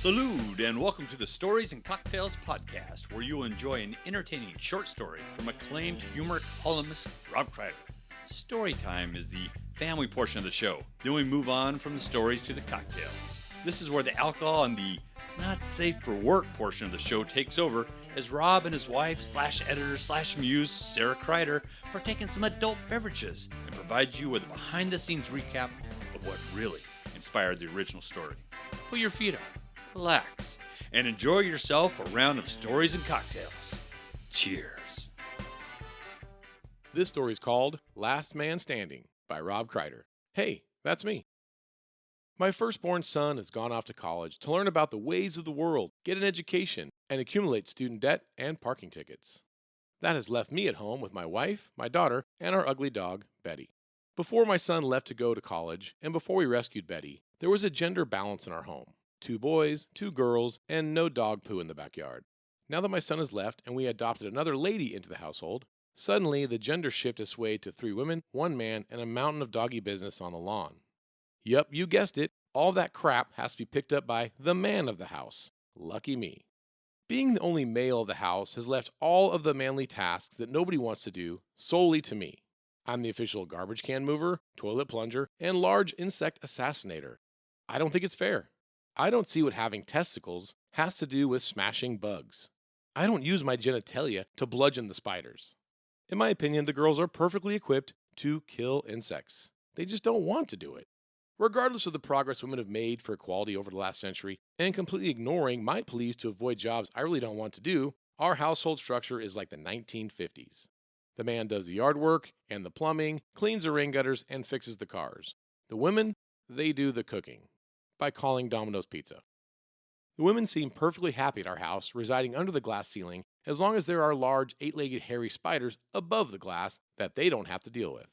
Salute and welcome to the Stories and Cocktails podcast, where you'll enjoy an entertaining short story from acclaimed humor columnist Rob Kreider. Storytime is the family portion of the show. Then we move on from the stories to the cocktails. This is where the alcohol and the not safe for work portion of the show takes over, as Rob and his wife /editor /muse Sara Kreider partake in some adult beverages and provide you with a behind the scenes recap of what really inspired the original story. Put your feet up, relax, and enjoy yourself a round of stories and cocktails. Cheers. This story is called Last Man Standing by Rob Kreider. Hey, that's me. My firstborn son has gone off to college to learn about the ways of the world, get an education, and accumulate student debt and parking tickets. That has left me at home with my wife, my daughter, and our ugly dog, Betty. Before my son left to go to college, and before we rescued Betty, there was a gender balance in our home. 2 boys, 2 girls, and no dog poo in the backyard. Now that my son has left and we adopted another lady into the household, suddenly the gender shift has swayed to 3 women, 1 man, and a mountain of doggy business on the lawn. Yup, you guessed it, all that crap has to be picked up by the man of the house. Lucky me. Being the only male of the house has left all of the manly tasks that nobody wants to do solely to me. I'm the official garbage can mover, toilet plunger, and large insect assassinator. I don't think it's fair. I don't see what having testicles has to do with smashing bugs. I don't use my genitalia to bludgeon the spiders. In my opinion, the girls are perfectly equipped to kill insects. They just don't want to do it. Regardless of the progress women have made for equality over the last century, and completely ignoring my pleas to avoid jobs I really don't want to do, our household structure is like the 1950s. The man does the yard work and the plumbing, cleans the rain gutters, and fixes the cars. The women, they do the cooking by calling Domino's Pizza. The women seem perfectly happy at our house, residing under the glass ceiling, as long as there are large 8-legged hairy spiders above the glass that they don't have to deal with.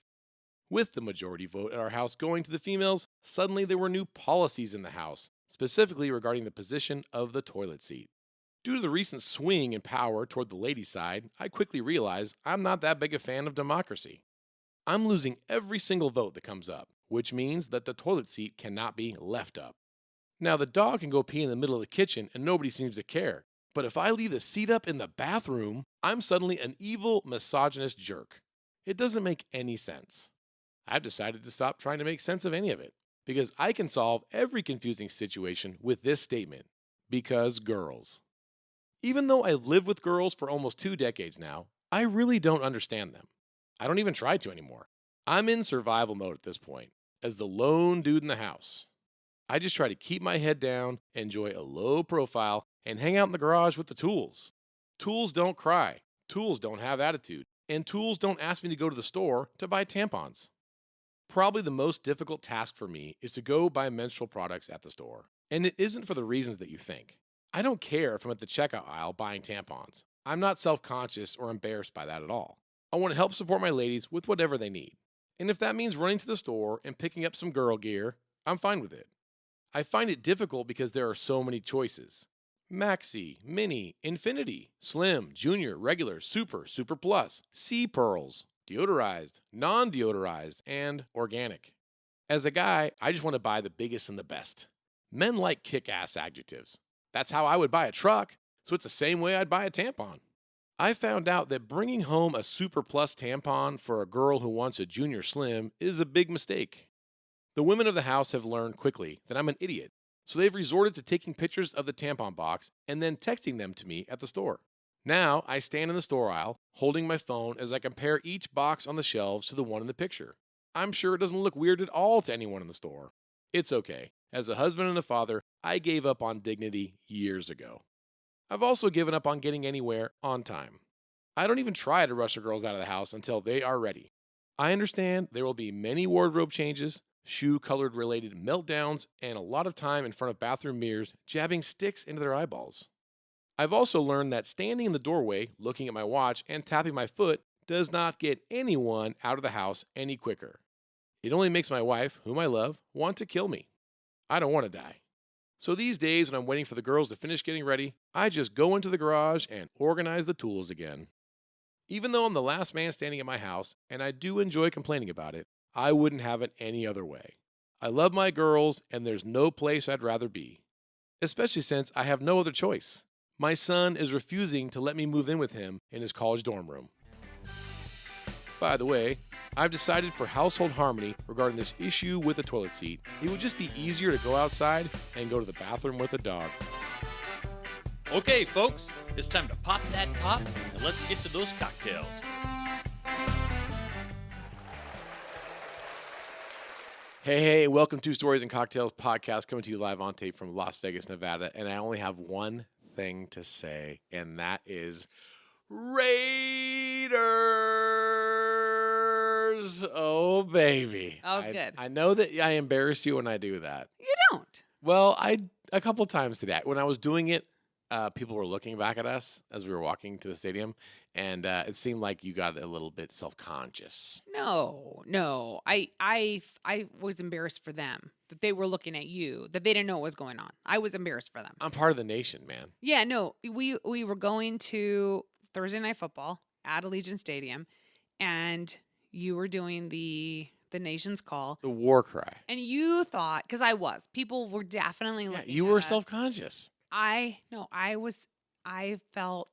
With the majority vote at our house going to the females, suddenly there were new policies in the house, specifically regarding the position of the toilet seat. Due to the recent swing in power toward the ladies' side, I quickly realized I'm not that big a fan of democracy. I'm losing every single vote that comes up, which means that the toilet seat cannot be left up. Now, the dog can go pee in the middle of the kitchen and nobody seems to care, but if I leave the seat up in the bathroom, I'm suddenly an evil, misogynist jerk. It doesn't make any sense. I've decided to stop trying to make sense of any of it, because I can solve every confusing situation with this statement: because girls. Even though I've lived with girls for almost 2 decades now, I really don't understand them. I don't even try to anymore. I'm in survival mode at this point, as the lone dude in the house. I just try to keep my head down, enjoy a low profile, and hang out in the garage with the tools. Tools don't cry, tools don't have attitude, and tools don't ask me to go to the store to buy tampons. Probably the most difficult task for me is to go buy menstrual products at the store. And it isn't for the reasons that you think. I don't care if I'm at the checkout aisle buying tampons. I'm not self-conscious or embarrassed by that at all. I want to help support my ladies with whatever they need. And if that means running to the store and picking up some girl gear, I'm fine with it. I find it difficult because there are so many choices. Maxi, Mini, Infinity, Slim, Junior, Regular, Super, Super Plus, Sea Pearls, deodorized, non-deodorized, and organic. As a guy, I just want to buy the biggest and the best. Men like kick-ass adjectives. That's how I would buy a truck, so it's the same way I'd buy a tampon. I found out that bringing home a Super Plus tampon for a girl who wants a Junior Slim is a big mistake. The women of the house have learned quickly that I'm an idiot, so they've resorted to taking pictures of the tampon box and then texting them to me at the store. Now, I stand in the store aisle, holding my phone as I compare each box on the shelves to the one in the picture. I'm sure it doesn't look weird at all to anyone in the store. It's okay. As a husband and a father, I gave up on dignity years ago. I've also given up on getting anywhere on time. I don't even try to rush the girls out of the house until they are ready. I understand there will be many wardrobe changes, shoe-colored related meltdowns, and a lot of time in front of bathroom mirrors jabbing sticks into their eyeballs. I've also learned that standing in the doorway, looking at my watch, and tapping my foot does not get anyone out of the house any quicker. It only makes my wife, whom I love, want to kill me. I don't want to die. So these days when I'm waiting for the girls to finish getting ready, I just go into the garage and organize the tools again. Even though I'm the last man standing at my house, and I do enjoy complaining about it, I wouldn't have it any other way. I love my girls, and there's no place I'd rather be. especially since I have no other choice. My son is refusing to let me move in with him in his college dorm room. By the way, I've decided for household harmony regarding this issue with the toilet seat, it would just be easier to go outside and go to the bathroom with a dog. Okay, folks, it's time to pop that top and let's get to those cocktails. Hey, welcome to Stories and Cocktails podcast, coming to you live on tape from Las Vegas, Nevada. And I only have one thing to say, and that is Raiders. Oh, baby. That was good. I know that I embarrass you when I do that. You don't. Well, a couple times today. When I was doing it, people were looking back at us as we were walking to the stadium, and it seemed like you got a little bit self-conscious. No. I was embarrassed for them that they were looking at you, that they didn't know what was going on. I was embarrassed for them. I'm part of the nation, man. Yeah, no. We were going to Thursday Night Football at Allegiant Stadium, and you were doing the nation's call. The war cry. And you thought, because people were definitely looking you at were us. self-conscious. I felt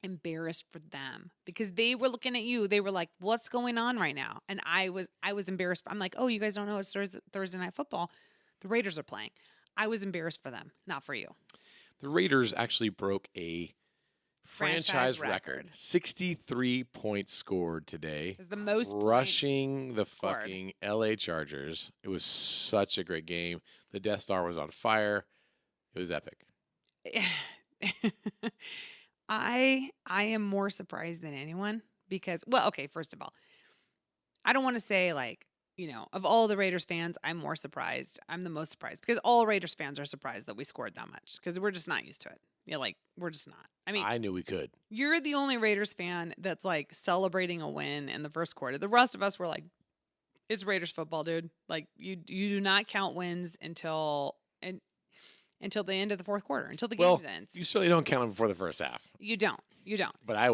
embarrassed for them because they were looking at you. They were like, what's going on right now? And I was embarrassed. I'm like, oh, you guys don't know it's Thursday Night Football. The Raiders are playing. I was embarrassed for them, not for you. The Raiders actually broke a franchise record. 63 points scored today. It's the most rushing the scored. Fucking LA Chargers. It was such a great game. The Death Star was on fire. It was epic. I am more surprised than anyone because, well, okay, first of all, I don't want to say of all the Raiders fans, I'm more surprised. I'm the most surprised because all Raiders fans are surprised that we scored that much because we're just not used to it. We're just not. I mean, I knew we could. You're the only Raiders fan that's celebrating a win in the first quarter. The rest of us were like, it's Raiders football, dude. You do not count wins until the end of the fourth quarter, until the game ends. You certainly don't count them before the first half. You don't. But I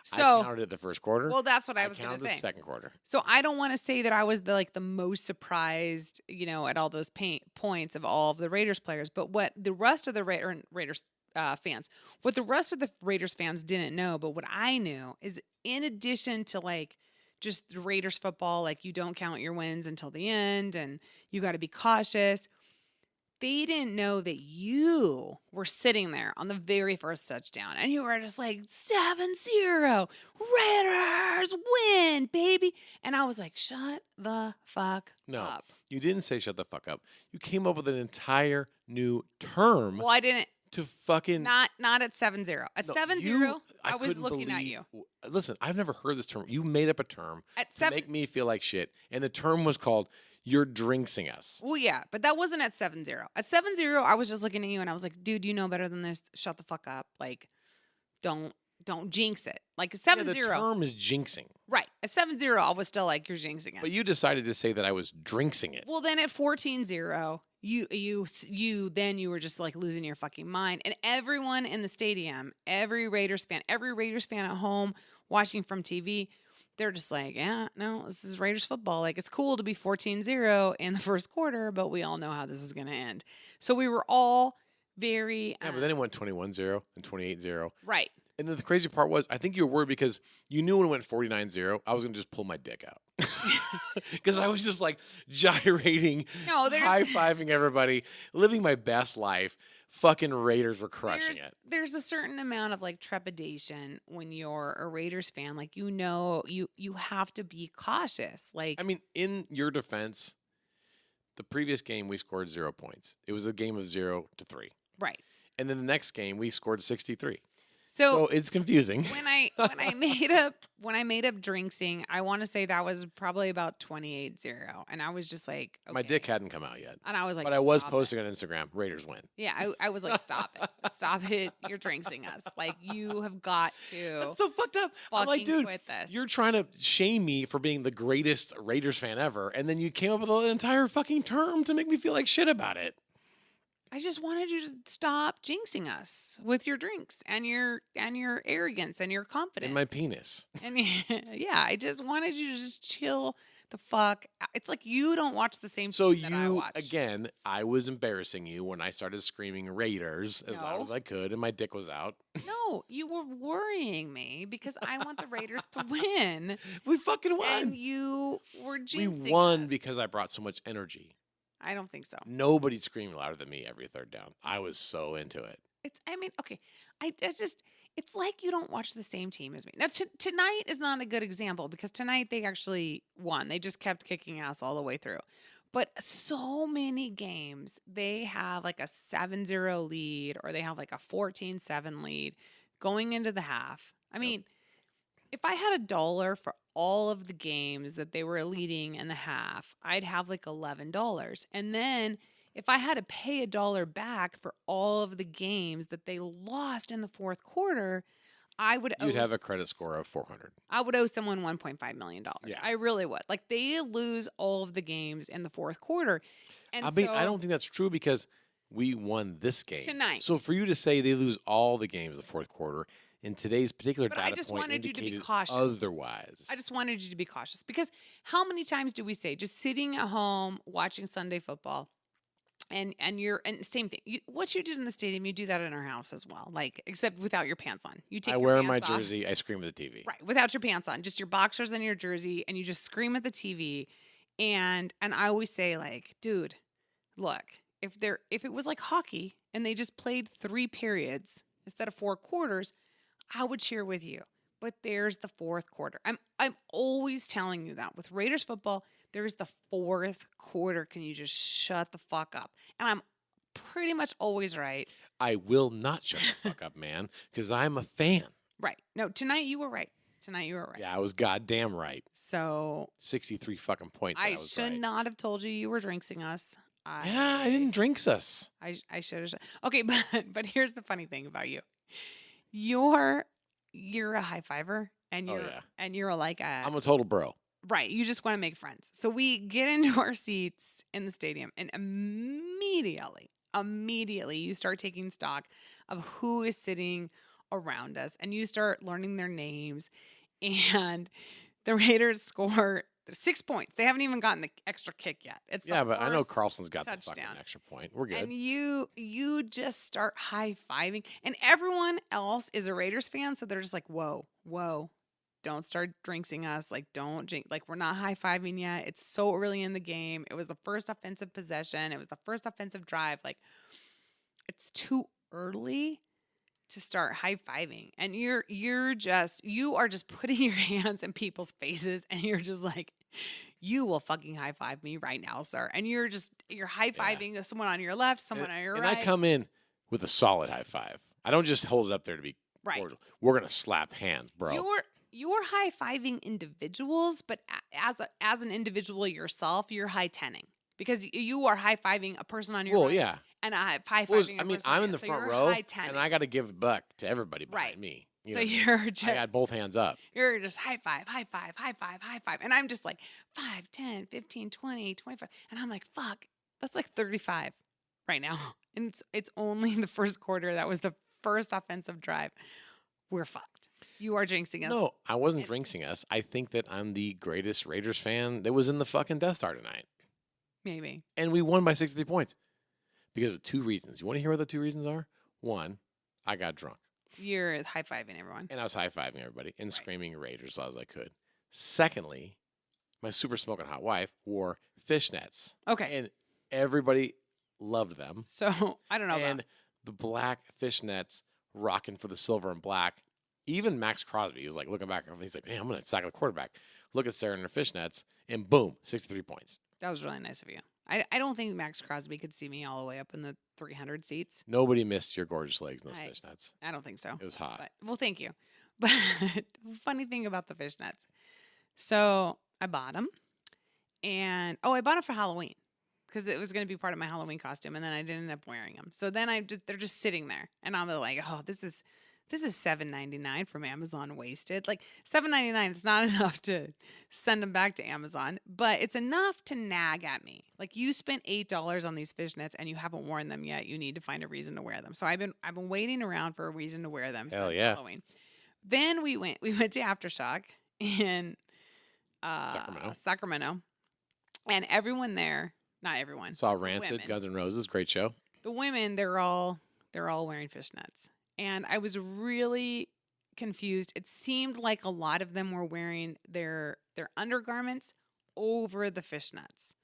So, counted it the first quarter. Well, that's what I was going to counted say. the second quarter. So I don't want to say that I was the most surprised, at all those points of all of the Raiders players. But what the rest of the Raiders fans, what the rest of the Raiders fans didn't know, but what I knew is, in addition to just the Raiders football, you don't count your wins until the end, and you got to be cautious. They didn't know that you were sitting there on the very first touchdown and you were just 7-0, Raiders win, baby. And I was like, shut the fuck up. No, you didn't say shut the fuck up. You came up with an entire new term. Well, I didn't. To fucking. Not at 7-0. At 7-0, I was looking at you. Listen, I've never heard this term. You made up a term to make me feel like shit. And the term was called, you're drinksing us. Well, yeah, but that wasn't at 7-0. At 7-0, I was just looking at you and I was like, dude, you know better than this. Shut the fuck up. Don't jinx it. At 7-0. The term is jinxing. Right. At 7-0, I was still like, you're jinxing it. But you decided to say that I was drinksing it. Well, then at 14-0, you were just losing your fucking mind. And everyone in the stadium, every Raiders fan at home watching from TV, they're just yeah, no, this is Raiders football. It's cool to be 14-0 in the first quarter, but we all know how this is going to end. So we were all very... Yeah, but then it went 21-0 and 28-0. Right. And then the crazy part was, I think you were worried because you knew when it went 49-0, I was going to just pull my dick out. Because I was just gyrating, high-fiving everybody, living my best life. Fucking Raiders were crushing it. There's a certain amount of trepidation when you're a Raiders fan. You have to be cautious. I mean, in your defense, the previous game we scored 0 points. It was a game of 0-3. Right. And then the next game we scored 63. So it's confusing. When I made up drinksing, I want to say that was probably about 28-0, and I was just like, okay. My dick hadn't come out yet, and I was like, but I was posting on Instagram, Raiders win. Yeah, I was like, stop it, you're drinksing us. You have got to. That's so fucked up. I'm like, dude, quit this. You're trying to shame me for being the greatest Raiders fan ever, and then you came up with an entire fucking term to make me feel like shit about it. I just wanted you to stop jinxing us with your drinks and your arrogance and your confidence. And my penis. And yeah, I just wanted you to just chill the fuck. It's like you don't watch the same So team that I watch. again, I was embarrassing you when I started screaming Raiders as loud No. as I could, and my dick was out. No, you were worrying me because I want the Raiders to win, We fucking won. and you were jinxing We won us. because I brought so much energy. I don't think so. Nobody screamed louder than me every third down. I was so into it. Okay. It's like you don't watch the same team as me. Now, tonight is not a good example because tonight they actually won. They just kept kicking ass all the way through. But so many games, they have like a 7-0 lead or they have like a 14-7 lead going into the half. I mean, if I had $1 for all of the games that they were leading in the half, I'd have like $11. And then if I had to pay $1 back for all of the games that they lost in the fourth quarter, I would You'd have a credit score of 400. I would owe someone $1.5 million. Yeah. I really would. Like they lose all of the games in the fourth quarter. And I mean, I don't think that's true because we won this game tonight. So for you to say they lose all the games in the fourth quarter in today's particular But I data just point wanted you to be indicated cautious. otherwise. I just wanted you to be cautious because how many times do we say just sitting at home watching Sunday football? And same thing. What you did in the stadium, you do that in our house as well. Like except without your pants on. You take. I your wear my pants off. jersey. I scream at the TV. Right, without your pants on, just your boxers and your jersey, and you just scream at the TV. And I always say like, dude, look, if it was like hockey and they just played 3 periods instead of 4 quarters, I would cheer with you. But there's the fourth quarter. I'm always telling you that with Raiders football. There's the fourth quarter. Can you just shut the fuck up? And I'm pretty much always right. I will not shut the fuck up, man, because I'm a fan. Right. No, tonight you were right. Tonight you were right. Yeah, I was goddamn right. So 63 fucking points. I was should right. not have told you were drinking us. Yeah, I didn't drinks us. I should have. Okay, but here's the funny thing about you. You're a high fiver, and you're like I'm a total bro. Right. You just want to make friends. So we get into our seats in the stadium and immediately you start taking stock of who is sitting around us and you start learning their names. And the Raiders score 6 points. They haven't even gotten the extra kick yet. But I know Carlson's got touchdown. the fucking extra point. We're good. And you just start high-fiving. And everyone else is a Raiders fan, so they're just like, whoa. Don't start drinking us. Like, don't drink. Like, we're not high-fiving yet. It's so early in the game. It was the first offensive possession. It was the first offensive drive. Like, it's too early to start high-fiving. And you are just putting your hands in people's faces and you're just like, you will fucking high-five me right now, sir. And you're high-fiving someone on your left, someone on your right. And I come in with a solid high five. I don't just hold it up there to be cordial. We're going to slap hands, bro. You're high-fiving individuals, but as an individual yourself, you're high-tenning because you are high-fiving a person on your right. Yeah. And high-fiving I'm in the front row, and I got to give a buck to everybody behind me. So you're just... I got both hands up. You're just high five. And I'm just like 5, 10, 15, 20, 25. And I'm like, fuck, that's like 35 right now. And it's only the first quarter. That was the first offensive drive. We're fucked. You are jinxing us. No, I wasn't jinxing us. I think that I'm the greatest Raiders fan that was in the fucking Death Star tonight. Maybe. And we won by 63 points. Because of 2 reasons. You want to hear what the 2 reasons are? 1, I got drunk. You're high-fiving everyone. And I was high-fiving everybody and screaming Raiders as loud as I could. Secondly, my super smoking hot wife wore fishnets. Okay. And everybody loved them. So, I don't know And the black fishnets rocking for the silver and black. Even Max Crosby, he was like looking back. He's like, man, I'm going to sack the quarterback. Look at Sara and her fishnets. And boom, 63 points. That was really nice of you. I don't think Max Crosby could see me all the way up in the 300 seats. Nobody missed your gorgeous legs in those fishnets. I don't think so. It was hot. But, well, thank you. But funny thing about the fishnets. So I bought them. And, I bought them for Halloween. Because it was going to be part of my Halloween costume. And then I didn't end up wearing them. So then they're just sitting there. And I'm like, oh, this is $7.99 from Amazon wasted. Like $7.99, it's not enough to send them back to Amazon, but it's enough to nag at me. Like you spent $8 on these fishnets and you haven't worn them yet. You need to find a reason to wear them. So I've been waiting around for a reason to wear them since Halloween. Then we went to Aftershock and Sacramento. And everyone there, not everyone. Saw the Rancid, women. Guns N' Roses, great show. The women, they're all wearing fishnets. And I was really confused. It seemed like a lot of them were wearing their undergarments over the fishnets.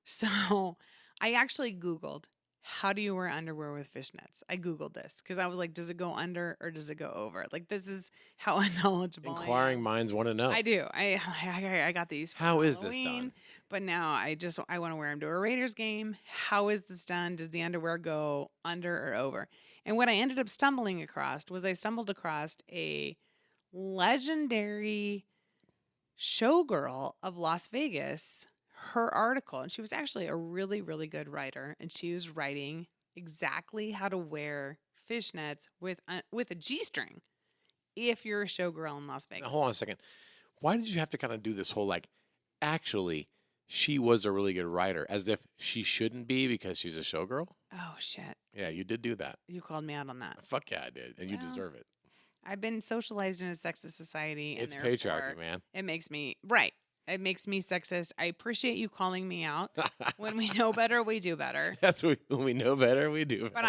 So I actually Googled, how do you wear underwear with fishnets? I Googled this because I was like, does it go under or does it go over? Like, this is how unknowledgeable I Inquiring am. minds want to know. I do. I got these for How is this Halloween, done? but now I want to wear them to a Raiders game. How is this done? Does the underwear go under or over? And what I ended up stumbling across was I stumbled across a legendary showgirl of Las Vegas, her article, and she was actually a really, really good writer, and she was writing exactly how to wear fishnets with a G-string if you're a showgirl in Las Vegas. Now, hold on a second. Why did you have to kind of do this whole actually, she was a really good writer, as if she shouldn't be because she's a showgirl? Oh, shit. Yeah, you did do that. You called me out on that. Fuck yeah, I did, and you Well, deserve it. I've been socialized in a sexist society. And It's therefore, patriarchy, man. It makes me, right. It makes me sexist. I appreciate you calling me out. When we know better, we do better. That's when we know better, we do better. But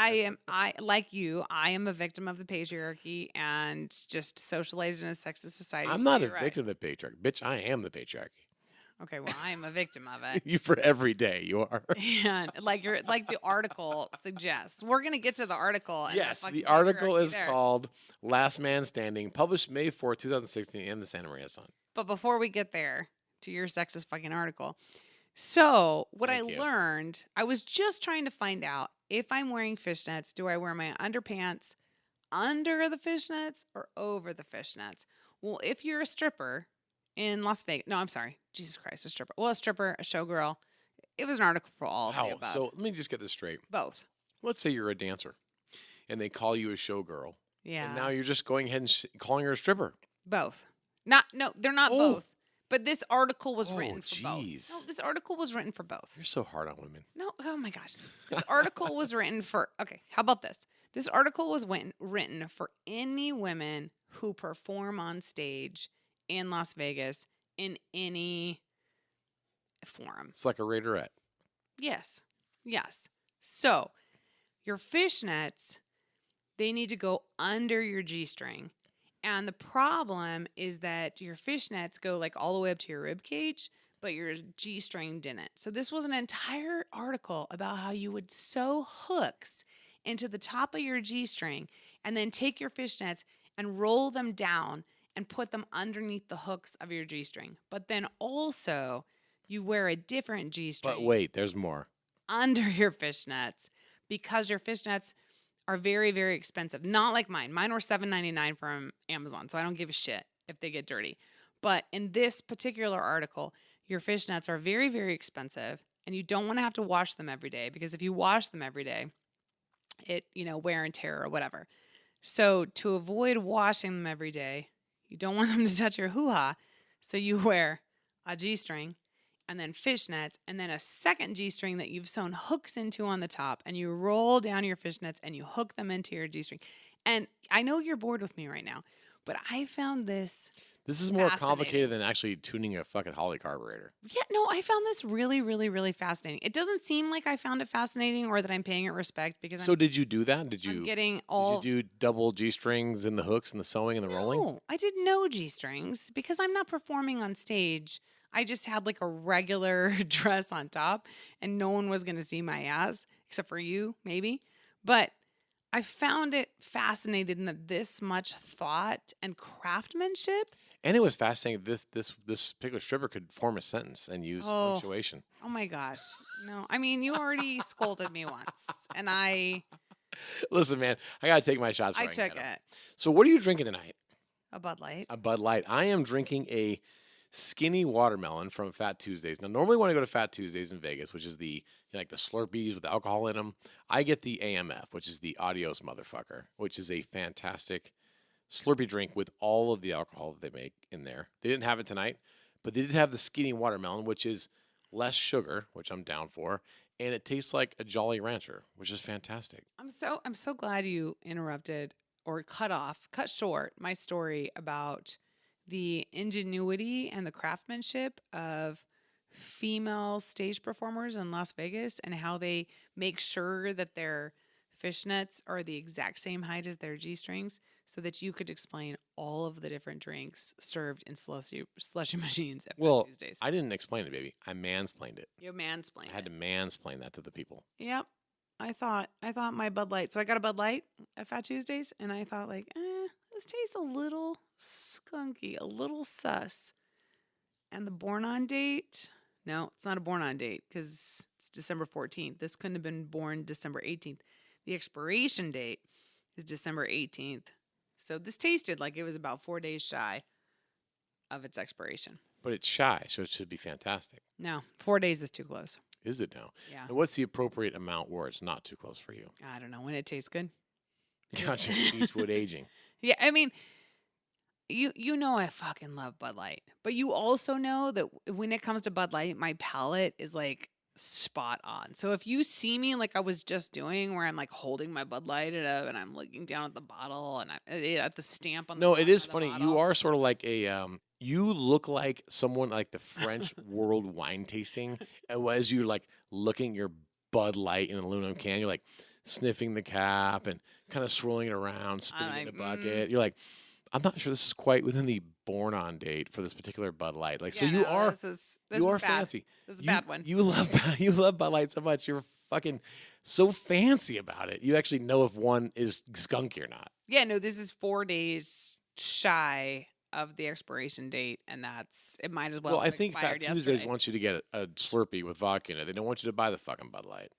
I like you, I am a victim of the patriarchy and just socialized in a sexist society. I'm so not a you're right. victim of the patriarchy. Bitch, I am the patriarchy. Okay, well, I am a victim of it. You for every day, you are. And like the article suggests. We're gonna get to the article. And Yes, fucking the article patriarchy is there. called Last Man Standing, published May 4, 2016 in the Santa Maria Sun. But before we get there to your sexist fucking article, so what Thank I you. learned, I was just trying to find out if I'm wearing fishnets, do I wear my underpants under the fishnets or over the fishnets? Well, if you're a stripper in Las Vegas, no, I'm sorry, Jesus Christ, a stripper. Well, a stripper, a showgirl. It was an article for all of the above. So let me just get this straight. Both. Let's say you're a dancer, and they call you a showgirl, Yeah. and now you're just going ahead and calling her a stripper. Both. No, they're not Oh. both. But this article was Oh, written for both. jeez. No, this article was written for both. You're so hard on women. No, oh my gosh. This article was written for, okay, how about this? This article was written for any women who perform on stage in Las Vegas in any forum. It's like a Raiderette. Yes. So, your fishnets, they need to go under your G-string. And the problem is that your fishnets go like all the way up to your rib cage, but your G-string didn't. So this was an entire article about how you would sew hooks into the top of your G-string and then take your fishnets and roll them down and put them underneath the hooks of your G-string. But then also you wear a different G-string But wait, there's more. under your fishnets because your fishnets are very, very expensive. Not like mine. Mine were $7.99 from Amazon, so I don't give a shit if they get dirty. But in this particular article, your fishnets are very, very expensive, and you don't want to have to wash them every day because if you wash them every day, it, wear and tear or whatever. So to avoid washing them every day, you don't want them to touch your hoo-ha, so you wear a G-string and then fishnets, and then a second G-string that you've sewn hooks into on the top, and you roll down your fishnets and you hook them into your G-string. And I know you're bored with me right now, but I found this. This is more Fascinating. complicated than actually tuning a fucking Holly carburetor. Yeah, no, I found this really, really, really fascinating. It doesn't seem like I found it fascinating or that I'm paying it respect because So did you do that? Did I'm you getting all. Did you do double G strings and the hooks and the sewing and the rolling? No, I did no G-strings because I'm not performing on stage. I just had like a regular dress on top and no one was going to see my ass except for you, maybe. But I found it fascinating that this much thought and craftsmanship. And it was fascinating. This particular stripper could form a sentence and use Oh. punctuation. Oh my gosh. No, I mean, you already scolded me once and I Listen, man, I gotta take my shots. where can took get 'em. it. So, what are you drinking tonight? A Bud Light. A Bud Light. I am drinking a skinny watermelon from Fat Tuesdays. Now, normally when I go to Fat Tuesdays in Vegas, which is the like the Slurpees with alcohol in them, I get the AMF, which is the Adios Motherfucker, which is a fantastic Slurpee drink with all of the alcohol that they make in there. They didn't have it tonight, but they did have the skinny watermelon, which is less sugar, which I'm down for, and it tastes like a Jolly Rancher, which is fantastic. I'm so glad you interrupted or cut short my story about the ingenuity and the craftsmanship of female stage performers in Las Vegas and how they make sure that their fishnets are the exact same height as their G-strings so that you could explain all of the different drinks served in slushy machines at Fat Tuesdays. I didn't explain it, baby. I mansplained it. You mansplained I had to mansplain that to the people. Yep. I thought my Bud Light. So I got a Bud Light at Fat Tuesdays, and I thought like, this tastes a little skunky, a little sus. And the born on date, no, it's not a born on date because it's December 14th. This couldn't have been born December 18th. The expiration date is December 18th. So this tasted like it was about 4 days shy of its expiration. But it's shy, so it should be fantastic. No, 4 days is too close. Is it now? Yeah. And what's the appropriate amount where it's not too close for you? I don't know. When it tastes good. Gotcha. Beechwood aging. Yeah, I mean, you know I fucking love Bud Light. But you also know that when it comes to Bud Light, my palate is like spot on. So if you see me like I was just doing where I'm like holding my Bud Light and I'm looking down at the bottle and at the stamp on the No, it bottom is of the funny. bottle. You are sort of like a you look like someone like the French world wine tasting as you're like looking at your Bud Light in an aluminum can. You're like sniffing the cap and kind of swirling it around, spitting it in a bucket. You're like, I'm not sure this is quite within the born on date for this particular Bud Light. Like, Yeah, so you no, are this is bad. fancy. This is a bad one. You love Bud Light so much. You're fucking so fancy about it. You actually know if one is skunky or not. Yeah, no, this is 4 days shy of the expiration date, and it might as well. Well, I have think Fat expired Tuesdays yesterday. wants you to get a Slurpee with vodka in it. They don't want you to buy the fucking Bud Light.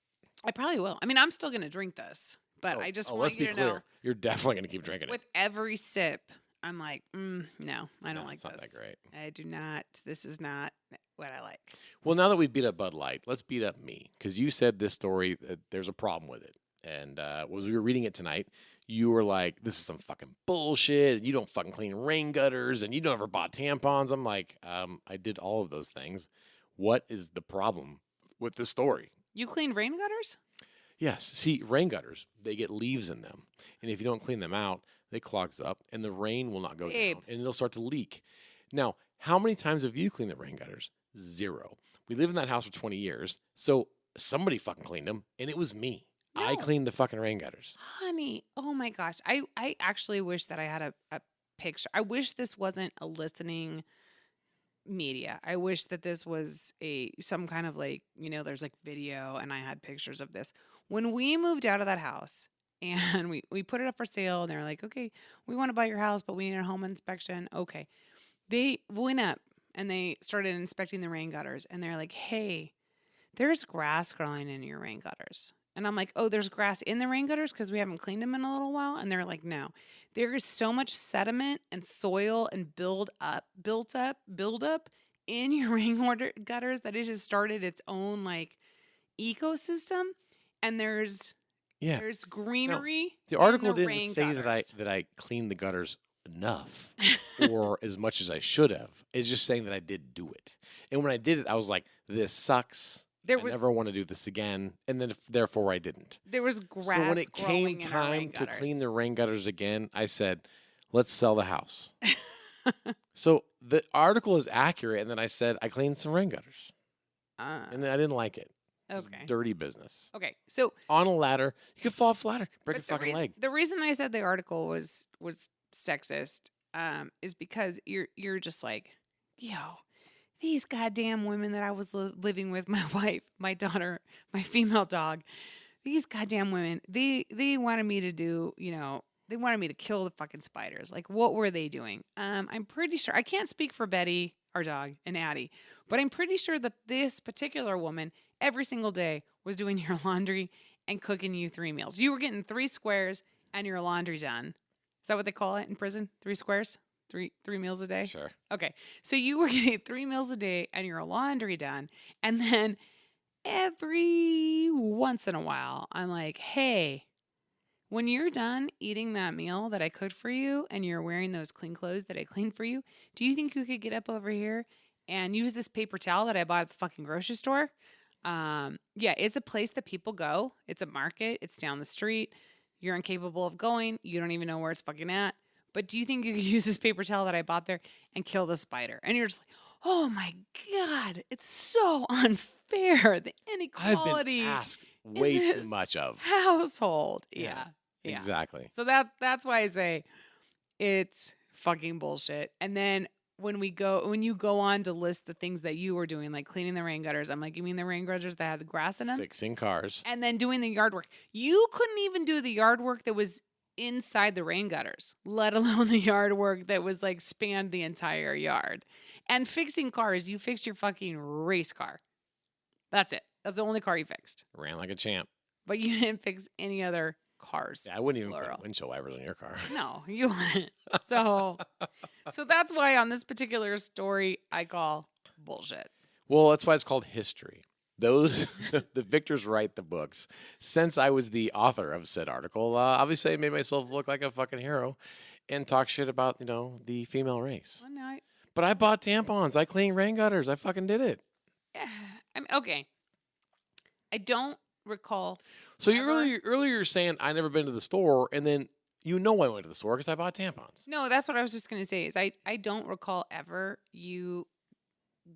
I probably will. I mean, I'm still going to drink this, but I just want let's you be to clear. know. You're definitely going to keep drinking With it. every sip, I'm like, no, I don't like it's not this. that great. I do not. This is not what I like. Well, now that we've beat up Bud Light, let's beat up me. Because you said this story, there's a problem with it. And as we were reading it tonight, you were like, this is some fucking bullshit. And you don't fucking clean rain gutters. And you never bought tampons. I'm like, I did all of those things. What is the problem with this story? You clean rain gutters? Yes. See, rain gutters, they get leaves in them. And if you don't clean them out, they clogs up and the rain will not go Babe. down and it'll start to leak. Now, how many times have you cleaned the rain gutters? 0. We lived in that house for 20 years. So somebody fucking cleaned them and it was me. I No. cleaned the fucking rain gutters. Honey, oh my gosh. I actually wish that I had a picture. I wish this wasn't a listening media. I wish that this was some kind of like, there's like video and I had pictures of this. When we moved out of that house and we put it up for sale and they're like, okay, we want to buy your house, but we need a home inspection. Okay. They went up and they started inspecting the rain gutters and they're like, hey, there's grass growing in your rain gutters. And I'm like, oh, there's grass in the rain gutters because we haven't cleaned them in a little while. And they're like, no, there is so much sediment and soil and build up in your rain gutters that it has started its own like ecosystem. And there's greenery. The article in the didn't rain say gutters. that I cleaned the gutters enough or as much as I should have. It's just saying that I did do it. And when I did it, I was like, this sucks. I never want to do this again. And then therefore I didn't. There was grass. So when it growing came in our rain time to gutters. clean the rain gutters again, I said, let's sell the house. So the article is accurate. And then I said, I cleaned some rain gutters. And I didn't like it. It's Okay. dirty business. Okay. So On a ladder, you could fall off a ladder, break a but the fucking leg. The reason I said the article was sexist is because you're just like, yo, these goddamn women that I was living with, my wife, my daughter, my female dog, these goddamn women, they wanted me to do, they wanted me to kill the fucking spiders. Like, what were they doing? I'm pretty sure, I can't speak for Betty, our dog, and Addie, but I'm pretty sure that this particular woman every single day was doing your laundry and cooking you 3 meals. You were getting 3 squares and your laundry done. Is that what they call it in prison? 3 squares? Three meals a day? Sure. Okay. So you were getting 3 meals a day and your laundry done. And then every once in a while, I'm like, hey, when you're done eating that meal that I cooked for you and you're wearing those clean clothes that I cleaned for you, do you think you could get up over here and use this paper towel that I bought at the fucking grocery store? Yeah, it's a place that people go. It's a market. It's down the street. You're incapable of going. You don't even know where it's fucking at. but do you think you could use this paper towel that I bought there and kill the spider? And you're just like, oh my God, it's so unfair. The inequality I've been asked way in too this much of. household. Yeah. Exactly. So that's why I say it's fucking bullshit. And then when you go on to list the things that you were doing, like cleaning the rain gutters, I'm like, you mean the rain gutters that had the grass in them? Fixing cars. And then doing the yard work. You couldn't even do the yard work that was inside the rain gutters, let alone the yard work that was like spanned the entire yard. And fixing cars, you fixed your fucking race car. That's it. That's the only car you fixed. Ran like a champ. But you didn't fix any other cars. Yeah, I wouldn't even plural. put windshield wipers on your car. No, you wouldn't. So that's why on this particular story, I call bullshit. Well, that's why it's called history. Those the victors write the books. Since I was the author of said article, obviously I made myself look like a fucking hero and talk shit about, the female race. Well, no, But I bought tampons. I cleaned rain gutters. I fucking did it. I mean, okay. I don't recall. So you earlier saying I never been to the store, and then I went to the store because I bought tampons. No, that's what I was just going to say is I don't recall ever you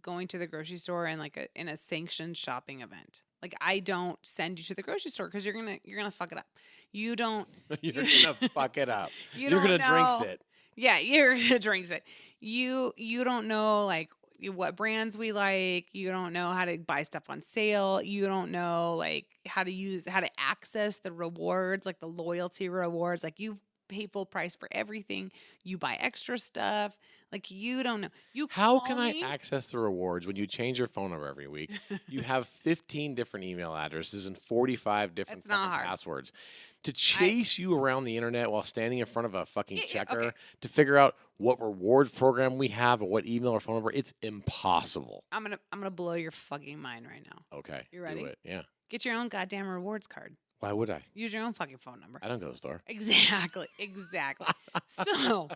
going to the grocery store and like in a sanctioned shopping event. Like I don't send you to the grocery store because you're gonna fuck it up. You don't. You're gonna fuck it up. You're gonna drinks it. Yeah, you're gonna drinks it. You don't know like what brands we like. You don't know how to buy stuff on sale. You don't know like how to access the rewards, like the loyalty rewards. Like you pay full price for everything. You buy extra stuff. Like you don't know. How can I access the rewards when you change your phone number every week? You have 15 different email addresses and 45 different fucking passwords. To chase you around the internet while standing in front of a fucking checker to figure out what rewards program we have or what email or phone number, it's impossible. I'm gonna blow your fucking mind right now. Okay. You ready? Do it. Yeah. Get your own goddamn rewards card. Why would I? Use your own fucking phone number. I don't go to the store. Exactly. So,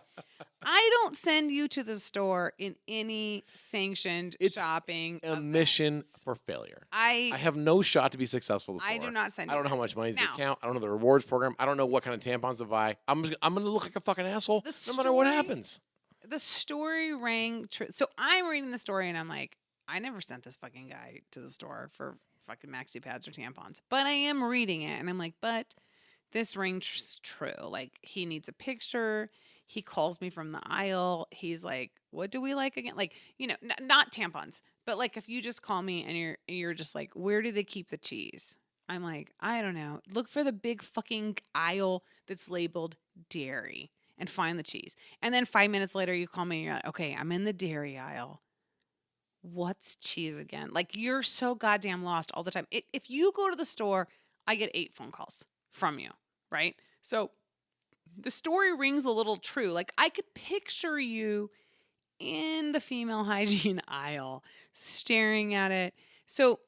I don't send you to the store in any sanctioned shopping. A mission for failure. I have no shot to be successful at the store. I do not send you. I don't know how much money's in the account. I don't know the rewards program. I don't know what kind of tampons to buy. I'm going to look like a fucking asshole no matter what happens. The story rang true. So I'm reading the story and I'm like, I never sent this fucking guy to the store for fucking maxi pads or tampons. But I am reading it and I'm like, but this rings true. Like he needs a picture. He calls me from the aisle. He's like, what do we like again? Like, not tampons, but like if you just call me and you're just like, where do they keep the cheese? I'm like, I don't know. Look for the big fucking aisle that's labeled dairy and find the cheese. And then 5 minutes later you call me and you're like, okay, I'm in the dairy aisle. What's cheese again? Like you're so goddamn lost all the time. If you go to the store, I get 8 phone calls from you, right? So the story rings a little true. Like I could picture you in the female hygiene aisle staring at it. So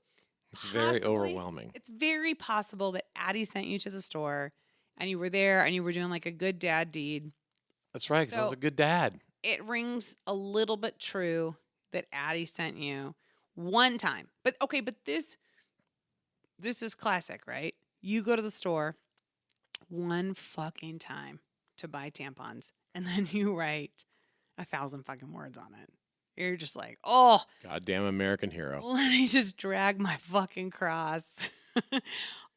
it's very overwhelming. It's very possible that Addie sent you to the store and you were there and you were doing like a good dad deed. That's right, because I was a good dad. It rings a little bit true that Addie sent you one time. But this is classic, right? You go to the store one fucking time to buy tampons, and then you write 1,000 fucking words on it. You're just like, oh. Goddamn American hero. Let me just drag my fucking cross.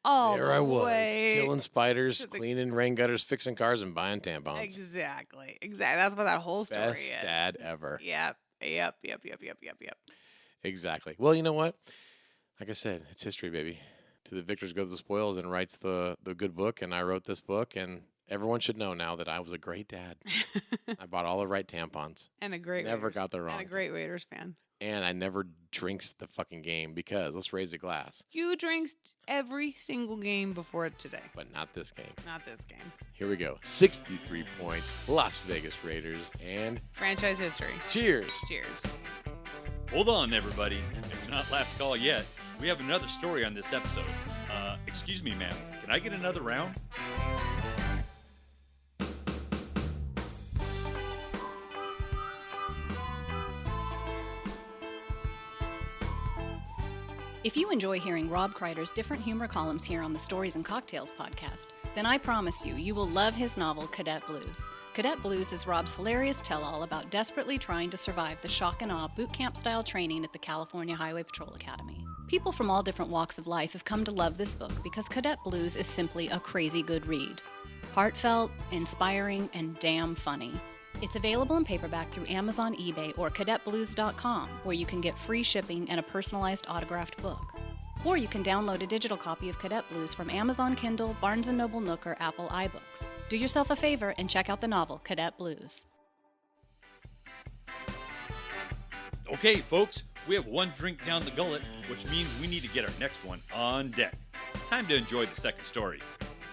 There I was, killing spiders, cleaning rain gutters, fixing cars, and buying tampons. Exactly. That's what that whole story is. Best dad ever. Yep. Exactly. Well, you know what? Like I said, it's history, baby. To the victors go the spoils, and writes the good book, and I wrote this book, and everyone should know now that I was a great dad. I bought all the right tampons. And a great Never got the wrong. And a great Raiders fan. And I never drinks the fucking game because, let's raise a glass. You drinks every single game before today. But not this game. Not this game. Here we go. 63 points, Las Vegas Raiders, and franchise history. Cheers. Cheers. Hold on, everybody. It's not last call yet. We have another story on this episode. Excuse me, ma'am. Can I get another round? If you enjoy hearing Rob Kreider's different humor columns here on the Stories and Cocktails podcast, Then I promise you, you will love his novel, Cadet Blues. Cadet Blues is Rob's hilarious tell-all about desperately trying to survive the shock and awe boot camp-style training at the California Highway Patrol Academy. People from all different walks of life have come to love this book because Cadet Blues is simply a crazy good read. Heartfelt, inspiring, and damn funny. It's available in paperback through Amazon, eBay, or cadetblues.com, where you can get free shipping and a personalized autographed book. Or you can download a digital copy of Cadet Blues from Amazon Kindle, Barnes & Noble Nook, or Apple iBooks. Do yourself a favor and check out the novel, Cadet Blues. Okay, folks, we have one drink down the gullet, which means we need to get our next one on deck. Time to enjoy the second story.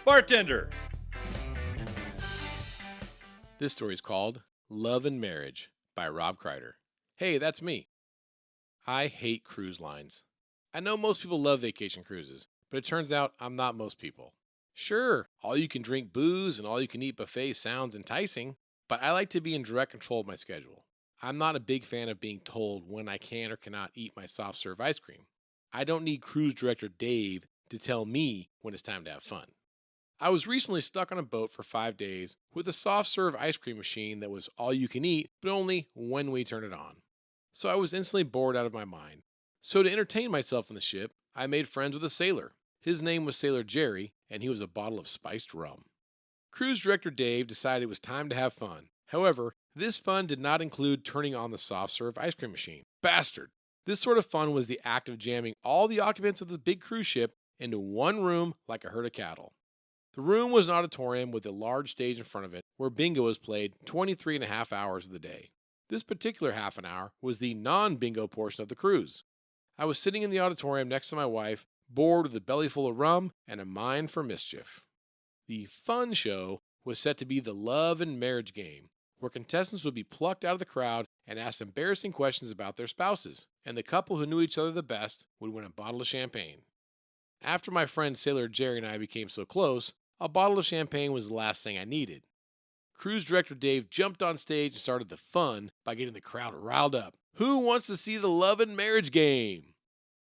Bartender! This story is called Love and Marriage by Rob Kreider. Hey, that's me. I hate cruise lines. I know most people love vacation cruises, but it turns out I'm not most people. Sure, all you can drink booze and all you can eat buffet sounds enticing, but I like to be in direct control of my schedule. I'm not a big fan of being told when I can or cannot eat my soft serve ice cream. I don't need cruise director Dave to tell me when it's time to have fun. I was recently stuck on a boat for 5 days with a soft serve ice cream machine that was all you can eat, but only when we turn it on. So I was instantly bored out of my mind. So to entertain myself on the ship, I made friends with a sailor. His name was Sailor Jerry, and he was a bottle of spiced rum. Cruise director Dave decided it was time to have fun. However, this fun did not include turning on the soft serve ice cream machine. Bastard! This sort of fun was the act of jamming all the occupants of the big cruise ship into one room like a herd of cattle. The room was an auditorium with a large stage in front of it where bingo was played 23 and a half hours of the day. This particular half an hour was the non-bingo portion of the cruise. I was sitting in the auditorium next to my wife, bored with a belly full of rum and a mind for mischief. The fun show was set to be the love and marriage game, where contestants would be plucked out of the crowd and asked embarrassing questions about their spouses, and the couple who knew each other the best would win a bottle of champagne. After my friend Sailor Jerry and I became so close, a bottle of champagne was the last thing I needed. Cruise director Dave jumped on stage and started the fun by getting the crowd riled up. Who wants to see the love and marriage game?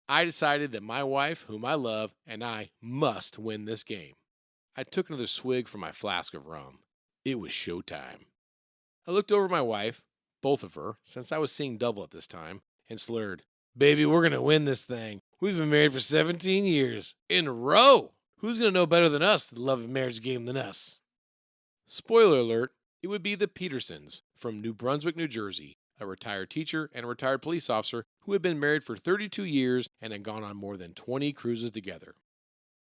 I decided that my wife, whom I love, and I must win this game. I took another swig from my flask of rum. It was showtime. I looked over at my wife, both of her, since I was seeing double at this time, and slurred, "Baby, we're going to win this thing. We've been married for 17 years. In a row! Who's going to know better than us the love and marriage game than us?" Spoiler alert, it would be the Petersons from New Brunswick, New Jersey, a retired teacher and a retired police officer who had been married for 32 years and had gone on more than 20 cruises together.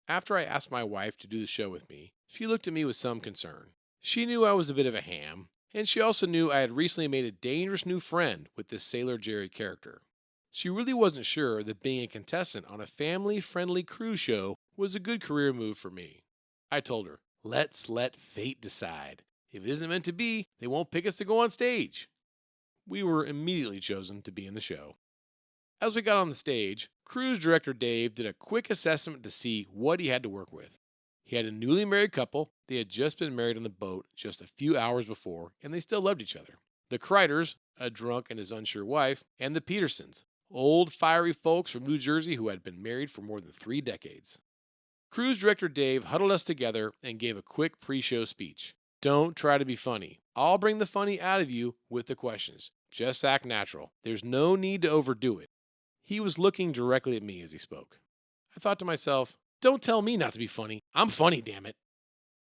After I asked my wife to do the show with me, she looked at me with some concern. She knew I was a bit of a ham, and she also knew I had recently made a dangerous new friend with this Sailor Jerry character. She really wasn't sure that being a contestant on a family-friendly cruise show was a good career move for me. I told her, let's let fate decide. If it isn't meant to be, they won't pick us to go on stage. We were immediately chosen to be in the show. As we got on the stage, cruise director Dave did a quick assessment to see what he had to work with. He had a newly married couple. They had just been married on the boat just a few hours before, and they still loved each other. The Kreiders, a drunk and his unsure wife, and the Petersons, old fiery folks from New Jersey who had been married for more than 3 decades. Cruise director Dave huddled us together and gave a quick pre-show speech. Don't try to be funny. I'll bring the funny out of you with the questions. Just act natural. There's no need to overdo it. He was looking directly at me as he spoke. I thought to myself, don't tell me not to be funny. I'm funny, damn it.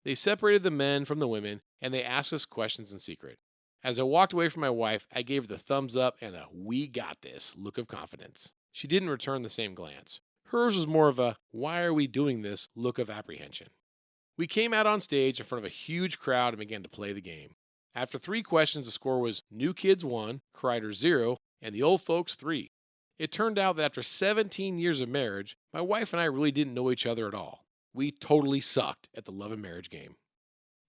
They separated the men from the women, and they asked us questions in secret. As I walked away from my wife, I gave her the thumbs up and a "we got this" look of confidence. She didn't return the same glance. Hers was more of a "why are we doing this" look of apprehension. We came out on stage in front of a huge crowd and began to play the game. After 3 questions, the score was New Kids 1, Kreiders 0, and the Old Folks 3. It turned out that after 17 years of marriage, my wife and I really didn't know each other at all. We totally sucked at the love and marriage game.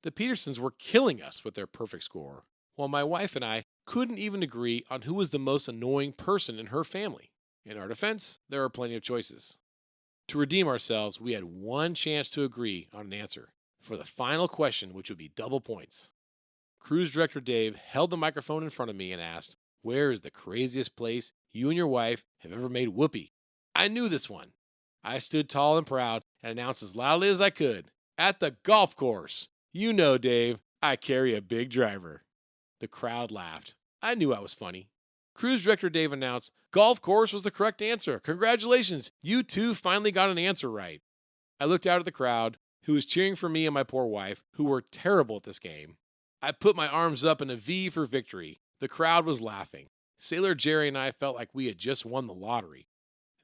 The Petersons were killing us with their perfect score, while my wife and I couldn't even agree on who was the most annoying person in her family. In our defense, there are plenty of choices. To redeem ourselves, we had one chance to agree on an answer for the final question, which would be double points. Cruise director Dave held the microphone in front of me and asked, "Where is the craziest place you and your wife have ever made whoopee?" I knew this one. I stood tall and proud and announced as loudly as I could, At the golf course. You know, Dave, I carry a big driver. The crowd laughed. I knew I was funny. Cruise director Dave announced, golf course was the correct answer. Congratulations. You two finally got an answer right. I looked out at the crowd, who was cheering for me and my poor wife, who were terrible at this game. I put my arms up in a V for victory. The crowd was laughing. Sailor Jerry and I felt like we had just won the lottery.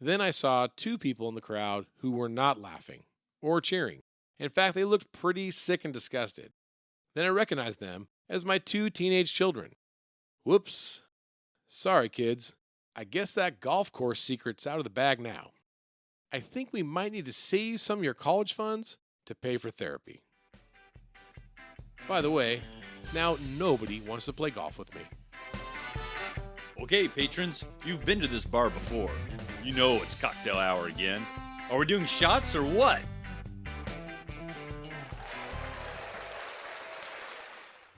Then I saw two people in the crowd who were not laughing or cheering. In fact, they looked pretty sick and disgusted. Then I recognized them as my two teenage children. Whoops. Sorry, kids. I guess that golf course secret's out of the bag now. I think we might need to save some of your college funds to pay for therapy. By the way, now nobody wants to play golf with me. Okay, patrons, you've been to this bar before. You know it's cocktail hour again. Are we doing shots or what?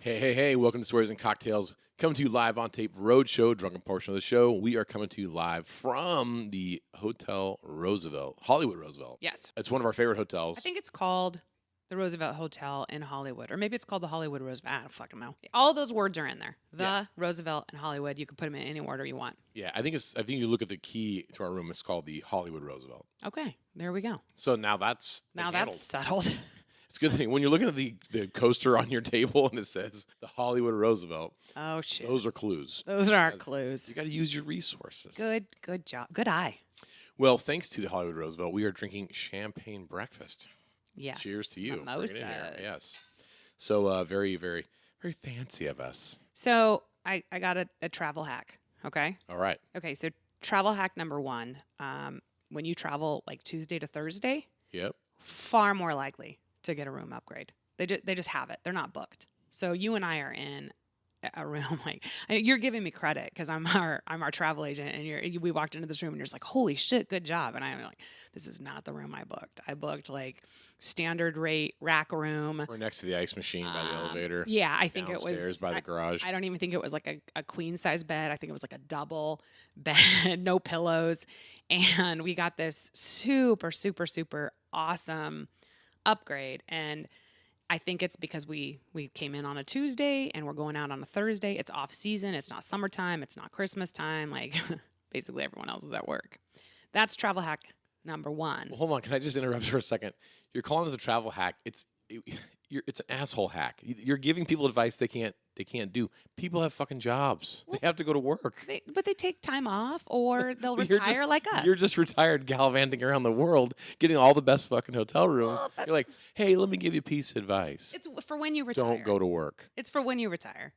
Hey, welcome to Stories and Cocktails. Coming to you live on tape, Roadshow, drunken portion of the show. We are coming to you live from the Hotel Roosevelt, Hollywood Roosevelt. Yes. It's one of our favorite hotels. I think it's called the Roosevelt Hotel in Hollywood, or maybe it's called the Hollywood Roosevelt. I don't fucking know. All those words are in there. The Roosevelt and Hollywood. You can put them in any order you want. Yeah, I think you look at the key to our room. It's called the Hollywood Roosevelt. Okay, there we go. So now that's settled. It's a good thing when you're looking at the coaster on your table and it says the Hollywood Roosevelt. Oh shit. Those are clues. Those are our clues. You got to use your resources. Good job. Good eye. Well, thanks to the Hollywood Roosevelt, we are drinking champagne breakfast. Yes. Cheers to you. Mimosas. Bring it in here. Yes. So very, very, very fancy of us. So I got a travel hack. Okay. All right. Okay. So travel hack number 1. When you travel like Tuesday to Thursday, Yep. far more likely to get a room upgrade. They just have it. They're not booked. So you and I are in a room like you're giving me credit because I'm our travel agent, and we walked into this room and you're just like, holy shit, good job. And I'm like, this is not the room I booked. I booked like standard rate rack room. We're next to the ice machine by the elevator. Yeah, I think it was downstairs by the garage. I don't even think it was like a queen size bed. I think it was like a double bed, no pillows, and we got this super super super awesome upgrade. And I think it's because we came in on a Tuesday and we're going out on a Thursday. It's off season. It's not summertime. It's not Christmas time. Like basically everyone else is at work. That's travel hack number 1. Well, hold on. Can I just interrupt for a second? You're calling this a travel hack. It's an asshole hack. You're giving people advice they can't do. People have fucking jobs. They have to go to work. But they take time off or they'll retire like us. You're just retired gallivanting around the world, getting all the best fucking hotel rooms. Well, you're like, hey, let me give you a piece of advice. It's for when you retire. Don't go to work. It's for when you retire.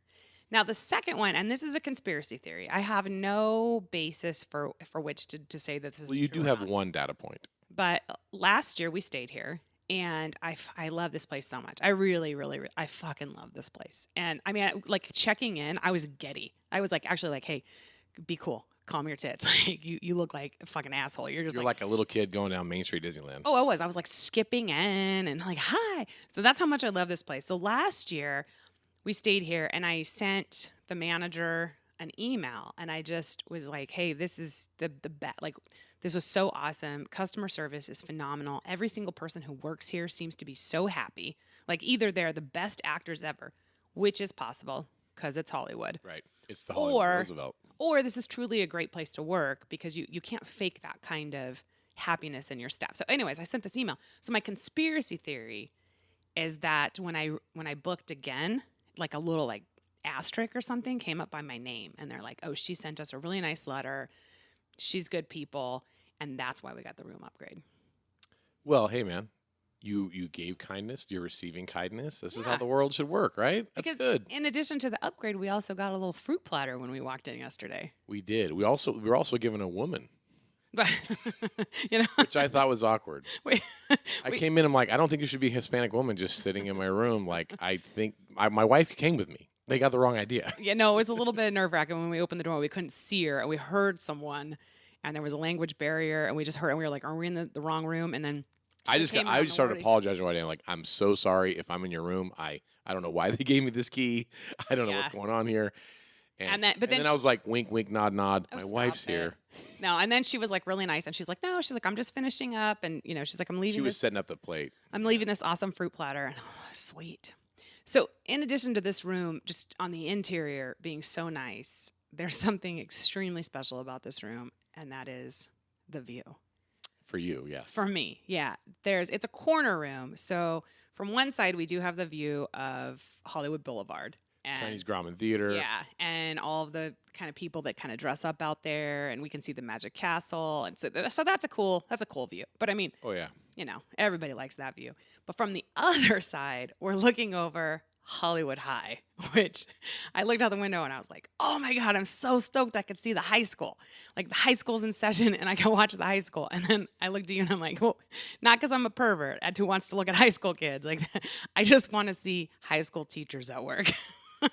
Now, the second one, and this is a conspiracy theory. I have no basis for which to say that this is Well, you true do or have not. one data point. But last year we stayed here, and I love this place so much. I really, really, I fucking love this place. And I mean, like checking in, I was giddy. I was like, actually, like, hey, be cool, calm your tits. Like you look like a fucking asshole. You're like a little kid going down Main Street Disneyland. Oh, I was like skipping in and like, hi. So that's how much I love this place. So last year we stayed here, and I sent the manager an email, and I just was like, hey, this is the best. Like, this was so awesome. Customer service is phenomenal. Every single person who works here seems to be so happy. Like, either they're the best actors ever, which is possible because it's Hollywood. Right. It's the Hollywood Roosevelt. Or this is truly a great place to work because you can't fake that kind of happiness in your staff. So anyways, I sent this email. So my conspiracy theory is that when I booked again, like a little like asterisk or something came up by my name, and they're like, oh, she sent us a really nice letter. She's good people. And that's why we got the room upgrade. Well, hey, man, you gave kindness. You're receiving kindness. This is how the world should work, right? That's because good. In addition to the upgrade, we also got a little fruit platter when we walked in yesterday. We did. We were also given a woman. But, you know, which I thought was awkward. I came in, I'm like, I don't think you should be a Hispanic woman just sitting in my room. Like, I think my wife came with me. They got the wrong idea. Yeah, no, it was a little bit nerve-wracking when we opened the door. We couldn't see her, and we heard someone, and there was a language barrier, and we just heard, and we were like, are we in the wrong room? And then I just started apologizing right now. Like, I'm so sorry if I'm in your room. I don't know why they gave me this key. I don't know what's going on here. And then I was like, wink, wink, nod, nod. Oh, My stop wife's it. here. No, and then she was like really nice, and she's like, no, she's like, I'm just finishing up, and she's like, I'm leaving. She was setting up the plate. I'm leaving this awesome fruit platter, and sweet. So, in addition to this room, just on the interior being so nice, there's something extremely special about this room, and that is the view. For you, yes. For me, yeah. It's a corner room, so from one side we do have the view of Hollywood Boulevard. And Chinese Grauman Theater. yeah, and all of the kind of people that kind of dress up out there, and we can see the Magic Castle, and so that's a cool view. But I mean, Oh, yeah. Everybody likes that view. But from the other side, we're looking over Hollywood High, which I looked out the window and I was like, oh my God, I'm so stoked I could see the high school. Like the high school's in session and I can watch the high school. And then I looked at you and I'm like, well, not because I'm a pervert who wants to look at high school kids. Like I just want to see high school teachers at work.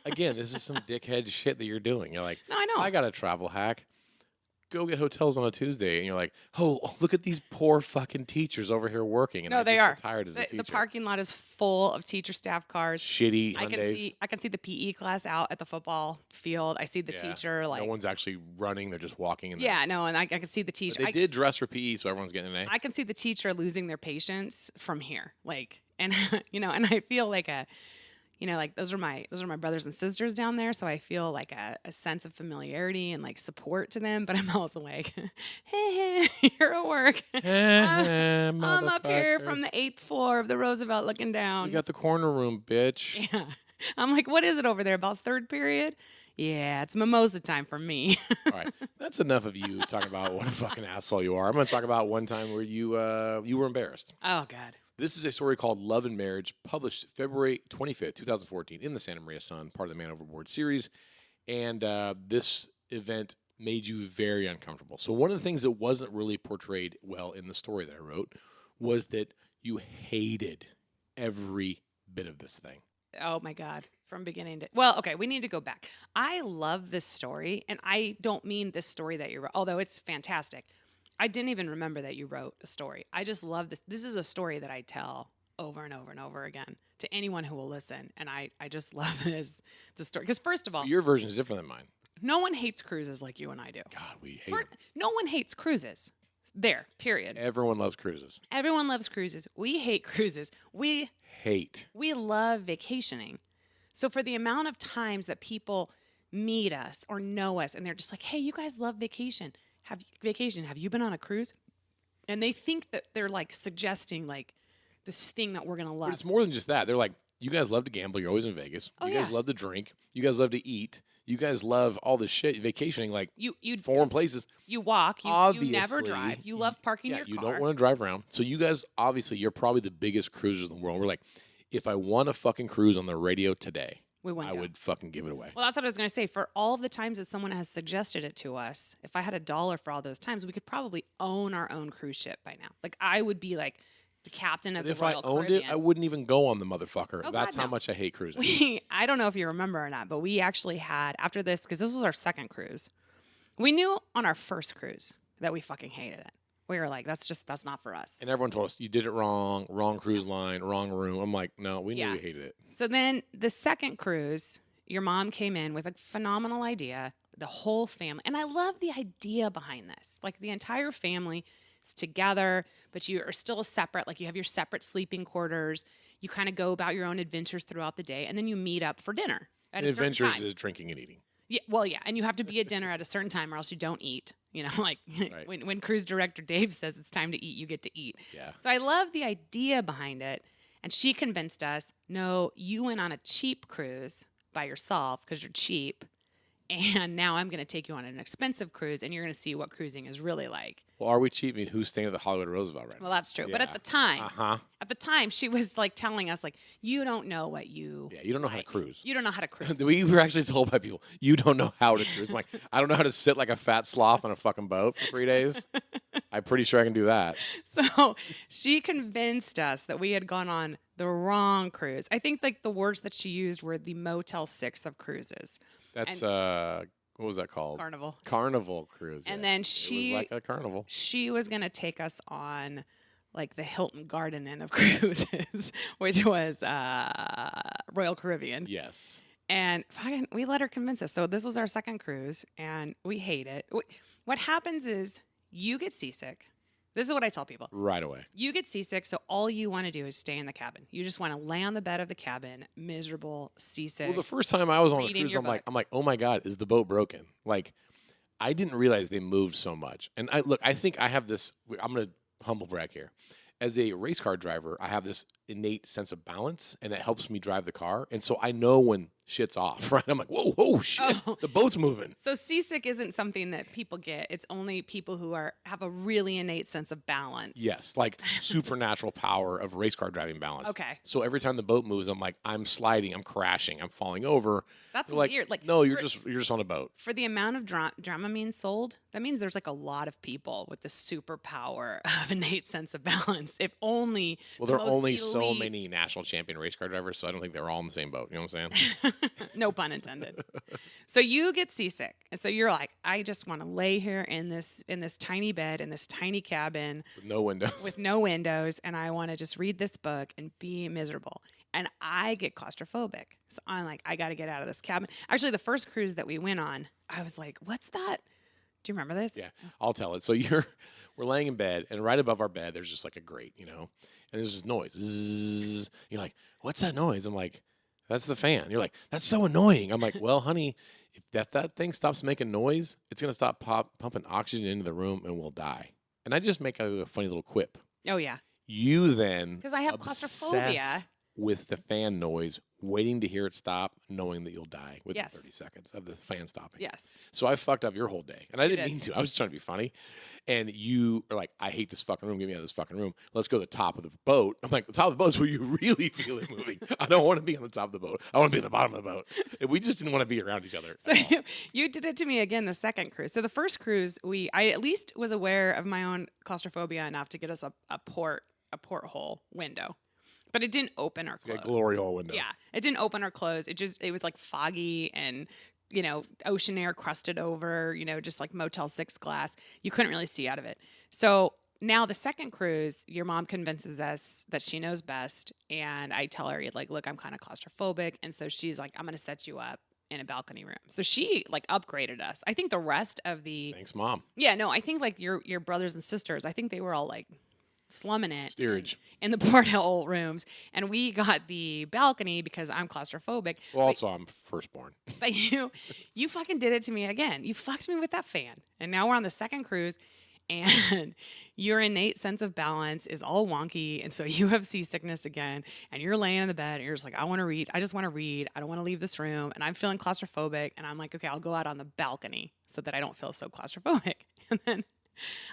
Again, this is some dickhead shit that you're doing. You're like, No, I know. I got a travel hack. Go get hotels on a Tuesday. And you're like, oh, look at these poor fucking teachers over here working. And No, I they just are. get tired as a teacher. The parking lot is full of teacher staff cars. Shitty I Hyundais. can see the PE class out at the football field. I see the Yeah. teacher like No one's actually running. They're just walking in there. yeah, no, and I can see the But teacher. they did dress for PE, so everyone's getting an A. I can see the teacher losing their patience from here, like, and and I feel like like those are my brothers and sisters down there, so I feel like a sense of familiarity and like support to them. But I'm also like, hey, you're at work. I'm up here from the 8th floor of the Roosevelt looking down. You got the corner room, bitch. Yeah, I'm like, what is it over there? About third period? Yeah, it's mimosa time for me. All right, that's enough of you talking about what a fucking asshole you are. I'm going to talk about one time where you were embarrassed. Oh God. This is a story called Love and Marriage, published February 25th, 2014, in the Santa Maria Sun, part of the Man Overboard series. And this event made you very uncomfortable. So one of the things that wasn't really portrayed well in the story that I wrote was that you hated every bit of this thing. Oh my God. From beginning to well, okay, we need to go back. I love this story, and I don't mean this story that you wrote, although it's fantastic. I didn't even remember that you wrote a story. I just love this. This is a story that I tell over and over and over again to anyone who will listen. And I just love the story. Because first of all, Your version is different than mine. no one hates cruises like you and I do. God, we hate them. No one hates cruises. There, period. Everyone loves cruises. Everyone loves cruises. We hate cruises. We love vacationing. So for the amount of times that people meet us or know us and they're just like, hey, you guys love vacation. Have you been on a cruise? And they think that they're like suggesting like this thing that we're going to love. But it's more than just that. They're like, you guys love to gamble. You're always in Vegas. Oh, You guys yeah. love to drink. You guys love to eat. You guys love all this shit, vacationing, like You foreign places. You walk. You never Obviously, drive. You love parking Yeah, your you car. don't want to drive around. So you guys, obviously, you're probably the biggest cruisers in the world. We're like, if I want a fucking cruise on the radio today, We wouldn't I go. would fucking give it away. Well, that's what I was going to say. For all of the times that someone has suggested it to us, if I had $1 for all those times, we could probably own our own cruise ship by now. Like I would be like the captain of But the if I Royal owned Caribbean. it, I wouldn't even go on the motherfucker. Oh, That's God, how no. much I hate cruising. I don't know if you remember or not, but we actually had after this because this was our second cruise. We knew on our first cruise that we fucking hated it. We were like, that's not for us. And everyone told us, you did it wrong cruise line, wrong room. I'm like, no, we knew Yeah. we hated it. So then the second cruise, your mom came in with a phenomenal idea, the whole family. And I love the idea behind this. Like the entire family is together, but you are still separate. Like you have your separate sleeping quarters. You kind of go about your own adventures throughout the day. And then you meet up for dinner at And a certain adventures time. is drinking and eating. Yeah, well, yeah. And you have to be at dinner at a certain time or else you don't eat. You know, like Right. when cruise director Dave says it's time to eat, you get to eat. Yeah. So I love the idea behind it. And she convinced us, no, you went on a cheap cruise by yourself because you're cheap. And now I'm going to take you on an expensive cruise and you're going to see what cruising is really like. Well, are we cheap? I mean, who's staying at the Hollywood Roosevelt right now? Well, that's true. But Yeah. at the time, she was like telling us like, you don't know what you Yeah, you don't know how to like. cruise. You don't know how to cruise. We were actually told by people, you don't know how to cruise. I'm like, I don't know how to sit like a fat sloth on a fucking boat for 3 days. I'm pretty sure I can do that. So she convinced us that we had gone on the wrong cruise. I think like the words that she used were the Motel 6 of cruises. That's, what was that called? Carnival. Carnival cruise. And yeah. then It she was like a carnival. she was going to take us on like the Hilton Garden Inn of cruises, which was Royal Caribbean. Yes. And fucking, we let her convince us. So this was our second cruise, and we hate it. What happens is you get seasick. This is what I tell people. Right away. You get seasick, so all you want to do is stay in the cabin. You just want to lay on the bed of the cabin, miserable, seasick. Well, the first time I was on a reading cruise, your I'm like, oh my God, is the boat broken? Like, I didn't realize they moved so much. And I think I have this. I'm gonna humble brag here. As a race car driver, I have this innate sense of balance, and it helps me drive the car. And so I know when shit's off, right? I'm like, whoa, shit, the boat's moving. So seasick isn't something that people get. It's only people who have a really innate sense of balance. Yes, like supernatural power of race car driving balance. Okay. So every time the boat moves, I'm like, I'm sliding, I'm crashing, I'm falling over. That's They're like, weird. Like, no, you're just on a boat. For the amount of Dramamine sold, that means there's like a lot of people with the superpower of innate sense of balance. If only. Well, there are most only so elite- many national champion race car drivers, so I don't think they're all in the same boat. You know what I'm saying? No pun intended. So you get seasick, and so you're like, I just want to lay here in this tiny bed in this tiny cabin With no windows. with no windows, and I want to just read this book and be miserable. And I get claustrophobic, so I'm like, I got to get out of this cabin. Actually, the first cruise that we went on, I was like, what's that? Do you remember this? Yeah, I'll tell it. So we're laying in bed, and right above our bed, there's just like a grate, you know, and there's this noise. Zzz. You're like, what's that noise? I'm like, that's the fan. You're like, that's so annoying. I'm like, well, honey, if that thing stops making noise, it's gonna stop pumping oxygen into the room, and we'll die. And I just make a funny little quip. Oh yeah, You then because I have obsess claustrophobia. with the fan noise, waiting to hear it stop, knowing that you'll die within Yes. 30 seconds of the fan stopping. Yes. So I fucked up your whole day. And I didn't did. mean to. I was just trying to be funny. And you are like, I hate this fucking room. Get me out of this fucking room. Let's go to the top of the boat. I'm like, the top of the boat is where you really feel it moving. I don't want to be on the top of the boat. I want to be at the bottom of the boat. And we just didn't want to be around each other. So at all. you did it to me again the second cruise. So the first cruise, I at least was aware of my own claustrophobia enough to get us a porthole window, but it didn't open or It's close. like a glory hole window. Yeah, it didn't open or close. It was like foggy and ocean air crusted over, just like Motel 6 glass. You couldn't really see out of it. So now the second cruise, your mom convinces us that she knows best, and I tell her like, look, I'm kind of claustrophobic, and so she's like, I'm gonna set you up in a balcony room. So she like upgraded us. I think the rest of the Thanks, Mom. yeah, no, I think like your brothers and sisters, I think they were all like slumming it Steerage. in the porthole rooms, and we got the balcony because I'm claustrophobic. Well, also, I'm firstborn. But you fucking did it to me again. You fucked me with that fan, and now we're on the second cruise, and your innate sense of balance is all wonky, and so you have seasickness again, and you're laying in the bed, and you're just like, I want to read. I just want to read. I don't want to leave this room, and I'm feeling claustrophobic, and I'm like, okay, I'll go out on the balcony so that I don't feel so claustrophobic, and then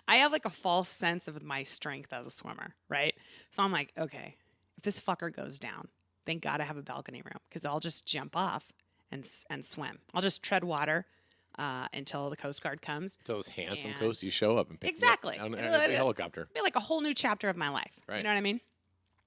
I have like a false sense of my strength as a swimmer, right? So I'm like, okay, if this fucker goes down, thank God I have a balcony room because I'll just jump off and swim. I'll just tread water until the Coast Guard comes. Until those handsome And- coasties show up and pick Exactly. me up on It'll- a helicopter. It'll be like a whole new chapter of my life. Right. You know what I mean?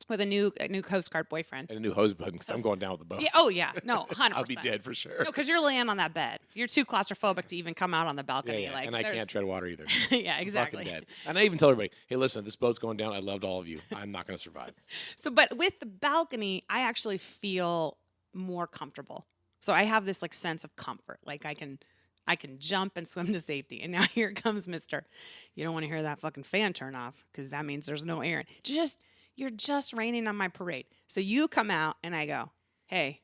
With a new Coast Guard boyfriend. And a new hose button because I'm going down with the boat. Yeah. Oh yeah. No. 100%. I'll be dead for sure. No, because you're laying on that bed. You're too claustrophobic to even come out on the Yeah, balcony. yeah. Like, And I there's- can't tread water either. yeah. I'm Exactly. fucking dead. And I even tell everybody, hey, listen, this boat's going down. I loved all of you. I'm not going to survive. So, but with the balcony, I actually feel more comfortable. So I have this like sense of comfort. Like I can jump and swim to safety. And now here comes Mr. You don't want to hear that fucking fan turn off because that means there's no air. You're just raining on my parade. So you come out and I go, hey,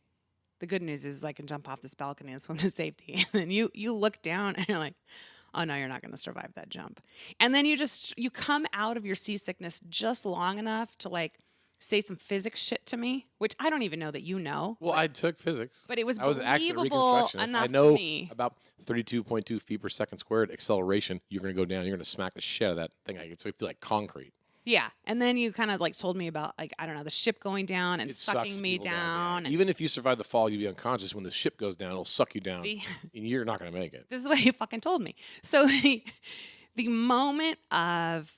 the good news is I can jump off this balcony and swim to safety. And then you look down and you're like, oh no, you're not going to survive that jump. And then you come out of your seasickness just long enough to like say some physics shit to me, which I don't even know that you know. Well, I took physics. But it was I was actually a believable reconstructionist. enough I know to me. about 32.2 feet per second squared acceleration. You're going to go down. You're going to smack the shit out of that thing. So I feel like concrete. Yeah. And then you kind of like told me about like, I don't know, the ship going down and It sucks sucking me people down. yeah. And Even if you survive the fall, you'll be unconscious. When the ship goes down, it'll suck you down. see, And you're not going to make it. this is what you fucking told me. So the moment of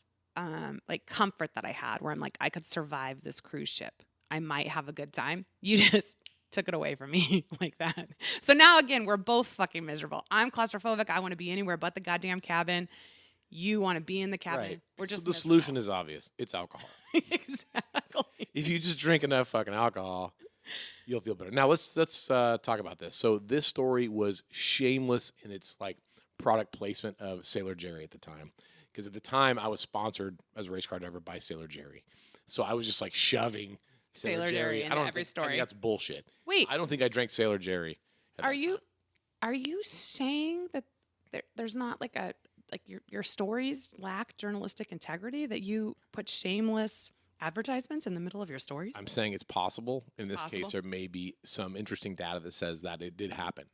like comfort that I had where I'm like, I could survive this cruise ship. I might have a good time. You just took it away from me like that. So now again, we're both fucking miserable. I'm claustrophobic. I want to be anywhere but the goddamn cabin. You want to be in the cabin. Right. We're So just the solution is obvious. It's alcohol. exactly. If you just drink enough fucking alcohol, You'll feel better. Now let's talk about this. So this story was shameless in its like product placement of Sailor Jerry at the time, because at the time I was sponsored as a race car driver by Sailor Jerry, so I was just like shoving Sailor Jerry into every story. I think that's bullshit. Wait, I don't think I drank Sailor Jerry. are you saying that there's not like your stories lack journalistic integrity, that you put shameless advertisements in the middle of your stories? I'm saying it's possible. In this case, there may be some interesting data that says that it did happen.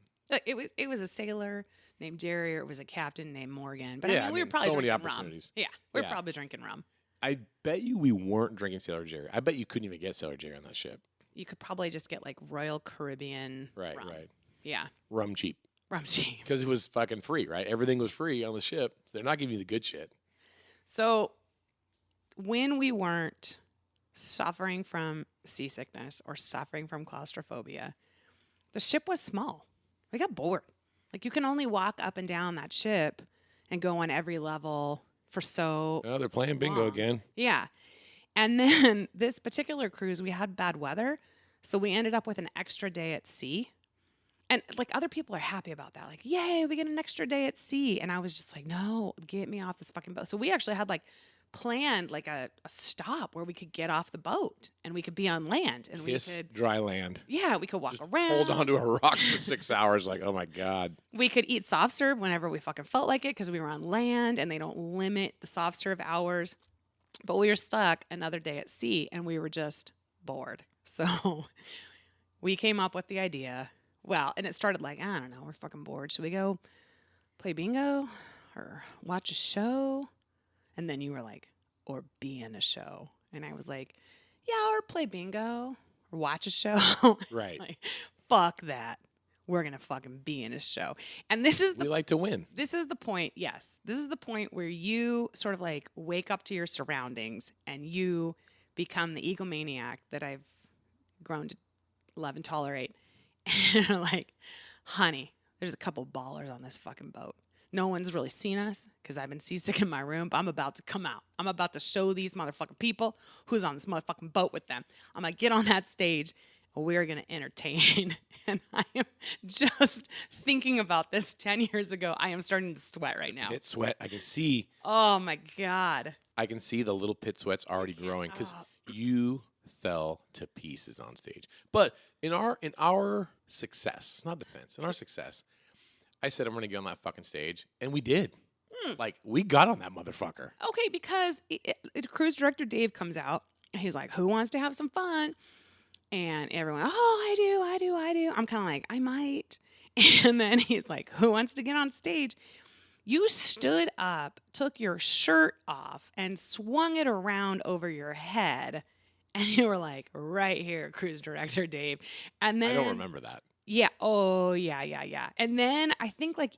It was a sailor named Jerry, or it was a captain named Morgan. But Yeah, I mean, we were probably so many drinking rum. opportunities. Yeah, we were Yeah. probably drinking rum. I bet you we weren't drinking Sailor Jerry. I bet you couldn't even get Sailor Jerry on that ship. You could probably just get like Royal Caribbean Right, rum. right. Yeah, Rum cheap. rum cheap. Because it was fucking free, right? Everything was free on the ship. So they're not giving you the good shit. So when we weren't suffering from seasickness or suffering from claustrophobia, the ship was small. We got bored. Like, you can only walk up and down that ship and go on every level for so Oh, they're playing bingo long. again. Yeah. And then this particular cruise, we had bad weather, so we ended up with an extra day at sea. And like, other people are happy about that. Like, yay, we get an extra day at sea. And I was just like, no, get me off this fucking boat. So we actually had like planned like a stop where we could get off the boat and we could be on land and Kiss we could, dry land. yeah, we could walk Just around. hold on to a rock for 6 hours. Like, oh my God. We could eat soft serve whenever we fucking felt like it because we were on land and they don't limit the soft serve hours. But we were stuck another day at sea and we were just bored. So we came up with the idea. Well, and it started like, I don't know, we're fucking bored. Should we go play bingo or watch a show? And then you were like, or be in a show. And I was like, yeah, or play bingo or watch a show. Right. Like, fuck that. We're going to fucking be in a show. And this is We like to win. this is the point. Yes. This is the point where you sort of like wake up to your surroundings and you become the egomaniac that I've grown to love and tolerate. And are like, honey, there's a couple ballers on this fucking boat. No one's really seen us because I've been seasick in my room, but I'm about to come out. I'm about to show these motherfucking people who's on this motherfucking boat with them. I'm going to get on that stage and we're going to entertain. And I am just thinking about this 10 years ago. I am starting to sweat right now. It's sweat. I can see. Oh my God. I can see the little pit sweats already growing because you fell to pieces on stage. But in our success, not defense, in our success, I said I'm going to get on that fucking stage, and we did. Like, we got on that motherfucker. Okay, because cruise director Dave comes out, and he's like, who wants to have some fun? And everyone, oh, I do. I'm kind of like, I might. And then he's like, who wants to get on stage? You stood up, took your shirt off, and swung it around over your head. And you were like, right here, cruise director Dave. And then I don't remember that. Yeah. Oh, yeah. And then I think like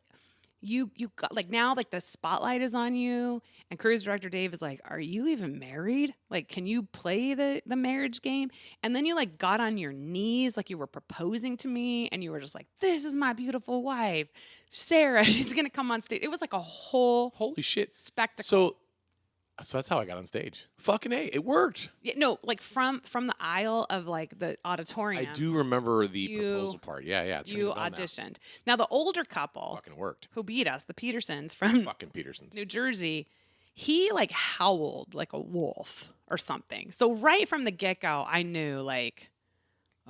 you got like, now like the spotlight is on you and cruise director Dave is like, are you even married? Like, can you play the marriage game? And then you like got on your knees like you were proposing to me and you were just like, this is my beautiful wife, Sarah. She's going to come on stage. It was like a whole Holy shit. spectacle. So that's how I got on stage. Fucking A, it worked. Yeah, no, like from the aisle of like the auditorium. I do remember the proposal part. Yeah. It's You auditioned. Now the older couple fucking worked. who beat us, the Petersons from Fucking Petersons. New Jersey, he like howled like a wolf or something. So right from the get-go, I knew like,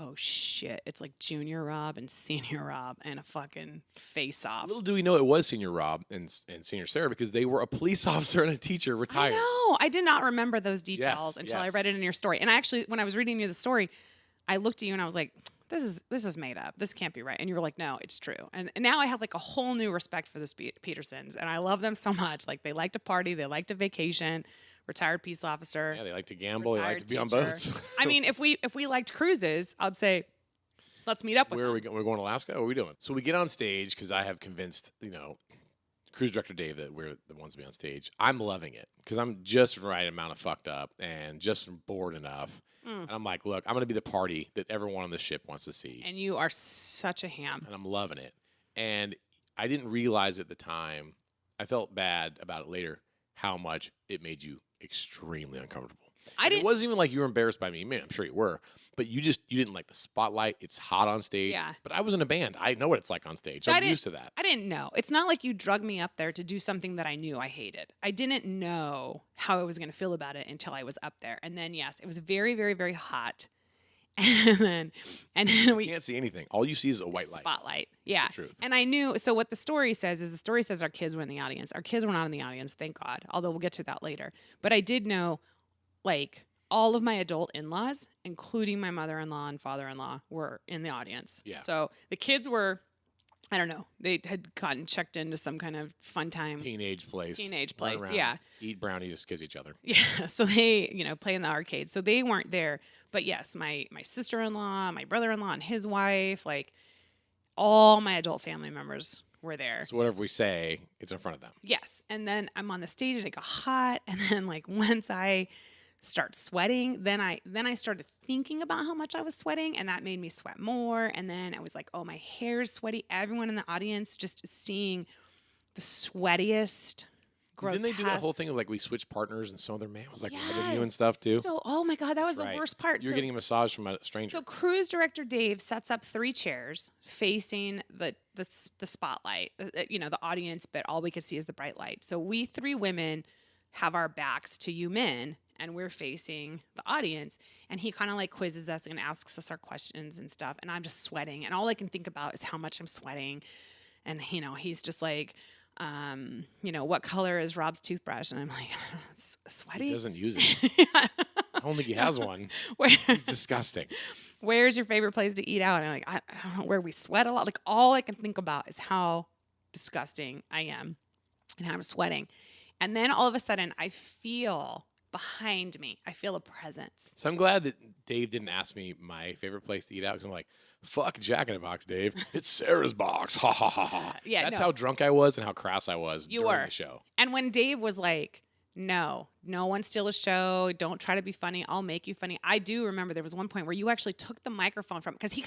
oh shit, it's like Junior Rob and Senior Rob and a fucking face-off. Little do we know it was Senior Rob and Senior Sarah because they were a police officer and a teacher retired. I know. I did not remember those details until I yes. read it in your story. And I actually, when I was reading you the story, I looked at you and I was like, this is made up. This can't be right. And you were like, no, it's true. And now I have like a whole new respect for the Petersons. And I love them so much. Like, they like to party. They like to vacation. Retired peace officer. Yeah, they like to gamble. They like retired to be on teacher. boats. I mean, if we liked cruises, I'd say, let's meet up with Where are them. we going? We're going to Alaska? What are we doing? So we get on stage because I have convinced, cruise director Dave that we're the ones to be on stage. I'm loving it because I'm just right amount of fucked up and just bored enough. And I'm like, look, I'm going to be the party that everyone on the ship wants to see. And you are such a ham. And I'm loving it. And I didn't realize at the time, I felt bad about it later, how much it made you extremely uncomfortable. It wasn't even like you were embarrassed by me. I mean, I'm sure you were, but you didn't like the spotlight. It's hot on stage. Yeah. But I was in a band. I know what it's like on stage. So I'm used to that. I didn't know. It's not like you drug me up there to do something that I knew I hated. I didn't know how I was going to feel about it until I was up there. And then, yes, it was very, very, very hot. And then we can't see anything. All you see is a white light. Spotlight. Yeah. The truth. And I knew. So what the story says is our kids were in the audience. Our kids were not in the audience, thank God. Although we'll get to that later. But I did know, like, all of my adult in-laws, including my mother-in-law and father-in-law, were in the audience. Yeah. So the kids were, I don't know, they had gotten checked into some kind of fun time. Teenage place. Around, yeah. Eat brownies, kiss each other. Yeah. So they, play in the arcade. So they weren't there. But yes, my sister-in-law, my brother-in-law and his wife, like all my adult family members were there. So whatever we say, it's in front of them. Yes. And then I'm on the stage and it got hot. And then like once I start sweating, then I started thinking about how much I was sweating, and that made me sweat more. And then I was like, oh, my hair's sweaty. Everyone in the audience just seeing the sweatiest, grotesque. Didn't they do that whole thing of like we switched partners and some other man was like rubbing you and Yes. stuff too? So, oh my God, that was That's the right. worst part. You're getting a massage from a stranger. So cruise director Dave sets up 3 chairs facing the spotlight, the audience, but all we could see is the bright light. So we 3 women have our backs to you men, and we're facing the audience. And he kind of like quizzes us and asks us our questions and stuff. And I'm just sweating. And all I can think about is how much I'm sweating. And, he's just like, what color is Rob's toothbrush? And I'm like, sweaty? He doesn't use it. Yeah. I don't think he has one. Where, It's disgusting. where's your favorite place to eat out? And I'm like, I don't know, where we sweat a lot. Like all I can think about is how disgusting I am and how I'm sweating. And then all of a sudden I feel behind me, I feel a presence. So I'm glad that Dave didn't ask me my favorite place to eat out because I'm like, fuck Jack in the Box, Dave. It's Sarah's Box. Ha ha ha ha. Yeah, That's no. how drunk I was and how crass I was You during were. the show. And when Dave was like, no one steal a show. Don't try to be funny. I'll make you funny. I do remember there was one point where you actually took the microphone from, because he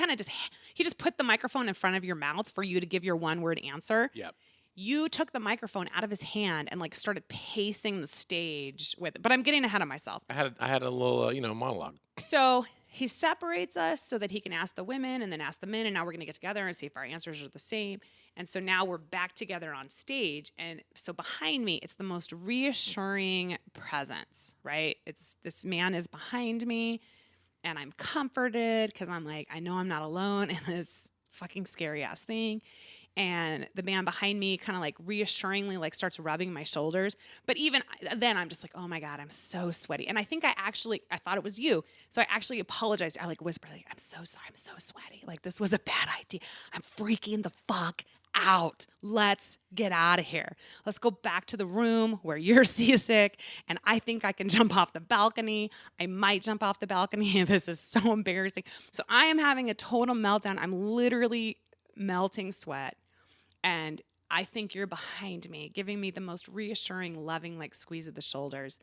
just put the microphone in front of your mouth for you to give your one word answer. Yep. You took the microphone out of his hand and like started pacing the stage with it. But I'm getting ahead of myself. I had a little, monologue. So he separates us so that he can ask the women and then ask the men. And now we're going to get together and see if our answers are the same. And so now we're back together on stage. And so behind me, it's the most reassuring presence, right? This man is behind me and I'm comforted because I'm like, I know I'm not alone in this fucking scary ass thing. And the man behind me kind of like reassuringly like starts rubbing my shoulders. But even then I'm just like, oh my God, I'm so sweaty. And I think I thought it was you. So I actually apologized. I like whispered, like, I'm so sorry. I'm so sweaty. Like this was a bad idea. I'm freaking the fuck out. Let's get out of here. Let's go back to the room where you're seasick. And I think I can jump off the balcony. I might jump off the balcony. This is so embarrassing. So I am having a total meltdown. I'm literally melting sweat. And I think you're behind me, giving me the most reassuring, loving, like squeeze of the shoulders.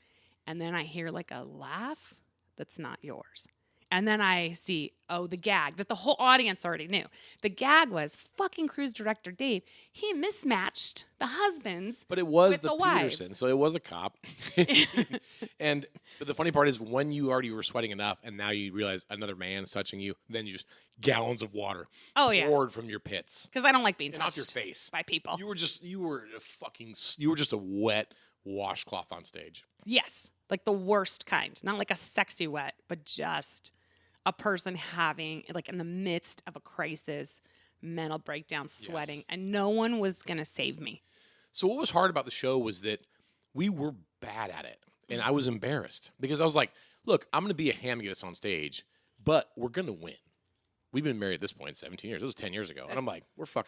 And then I hear like a laugh that's not yours. And then I see, the gag that the whole audience already knew. The gag was fucking cruise director Dave. He mismatched the husbands But it was with the wives. Peterson, so it was a cop. But the funny part is when you already were sweating enough and now you realize another man's touching you, then you just gallons of water poured from your pits. Because I don't like being And touched off your face. by people. You were just a wet washcloth on stage. Yes, like the worst kind. Not like a sexy wet, but just a person having, like in the midst of a crisis, mental breakdown, sweating, Yes. and no one was going to save me. So what was hard about the show was that we were bad at it. And I was embarrassed because I was like, look, I'm going to be a ham get us on stage, but we're going to win. We've been married at this point 17 years. It was 10 years ago. And I'm like,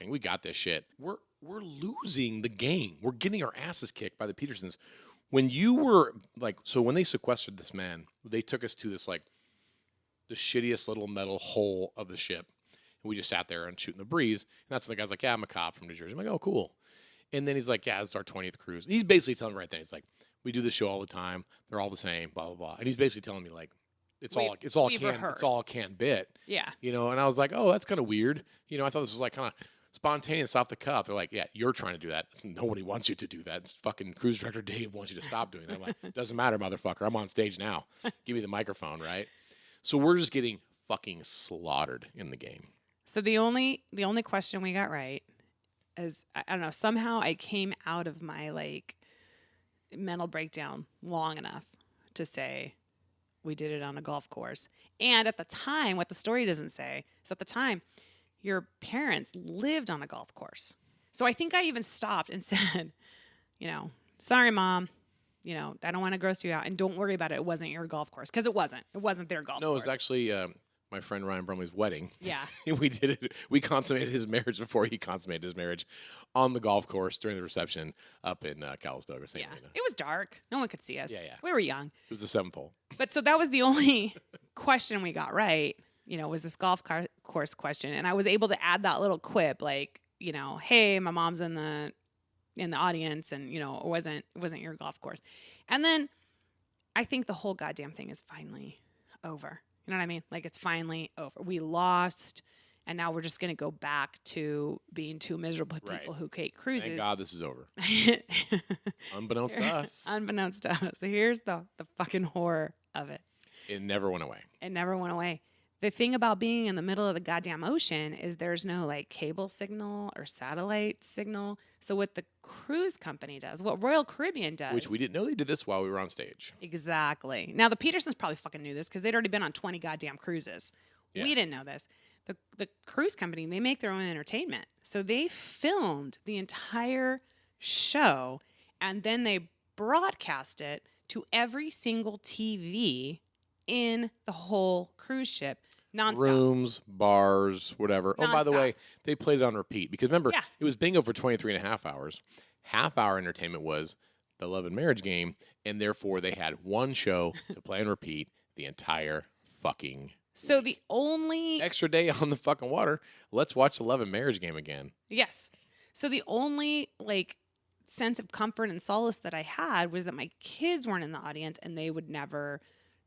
we got this shit. We're losing the game. We're getting our asses kicked by the Petersons. When you were like, so when they sequestered this man, they took us to this like the shittiest little metal hole of the ship. And we just sat there and shooting the breeze. And that's when the guy's like, yeah, I'm a cop from New Jersey. I'm like, oh, cool. And then he's like, yeah, it's our 20th cruise. And he's basically telling me right then, he's like, we do this show all the time. They're all the same, blah, blah, blah. And he's basically telling me like, it's all we've rehearsed. a canned bit. Yeah. And I was like, oh, that's kind of weird. I thought this was like kind of spontaneous off the cuff. They're like, yeah, you're trying to do that. Nobody wants you to do that. It's fucking cruise director Dave wants you to stop doing that. I'm like, doesn't matter, motherfucker. I'm on stage now. Give me the microphone, right? So we're just getting fucking slaughtered in the game. So the only question we got right is, I don't know, somehow I came out of my like mental breakdown long enough to say we did it on a golf course. And at the time, what the story doesn't say is at the time, your parents lived on a golf course. So I think I even stopped and said, sorry, Mom, I don't want to gross you out. And don't worry about it. It wasn't your golf course. Because it wasn't. It wasn't their golf course. No, it was actually my friend Ryan Brumley's wedding. Yeah. We did it. We consummated his marriage before he consummated his marriage on the golf course during the reception up in Calistoga, St. Helena. It was dark. No one could see us. Yeah. We were young. It was the 7th hole. But so that was the only question we got right, was this golf course question. And I was able to add that little quip like, hey, my mom's in the audience and, it wasn't your golf course. And then I think the whole goddamn thing is finally over. You know what I mean? Like, it's finally over. We lost, and now we're just going to go back to being two miserable people who hate cruises. Thank God this is over. Unbeknownst to us. Unbeknownst to us. So here's the fucking horror of it. It never went away. It never went away. The thing about being in the middle of the goddamn ocean is there's no like cable signal or satellite signal. So what the cruise company does, what Royal Caribbean does. Which we didn't know they did this while we were on stage. Exactly. Now the Petersons probably fucking knew this because they'd already been on 20 goddamn cruises. Yeah. We didn't know this. The cruise company, they make their own entertainment. So they filmed the entire show and then they broadcast it to every single TV in the whole cruise ship. Nonstop. Rooms, bars, whatever. Nonstop. Oh, by the way, they played it on repeat. Because remember, It was bingo for 23 and a half hours. Half-hour entertainment was the Love and Marriage game, and therefore they had one show to play on repeat the entire fucking So the only... extra day on the fucking water, let's watch the Love and Marriage game again. Yes. So the only, sense of comfort and solace that I had was that my kids weren't in the audience and they would never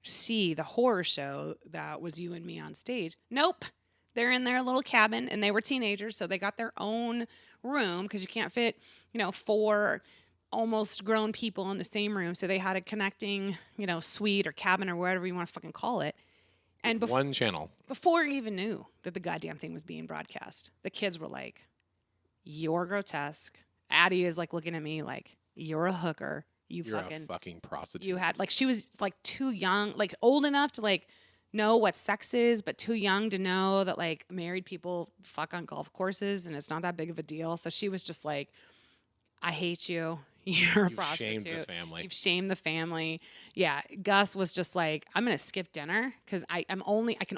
see the horror show that was you and me on stage. Nope. They're in their little cabin and they were teenagers, so they got their own room because you can't fit, 4 almost grown people in the same room. So they had a connecting, suite or cabin or whatever you want to fucking call it. And one channel. Before we even knew that the goddamn thing was being broadcast, the kids were like, "You're grotesque." Addie is looking at me like, "You're a hooker. You're a fucking prostitute." You had she was too young, old enough to know what sex is, but too young to know that married people fuck on golf courses and it's not that big of a deal. So she was just like, "I hate you. You're a prostitute. Shamed the family. You've shamed the family." Yeah, Gus was just like, "I'm gonna skip dinner because I can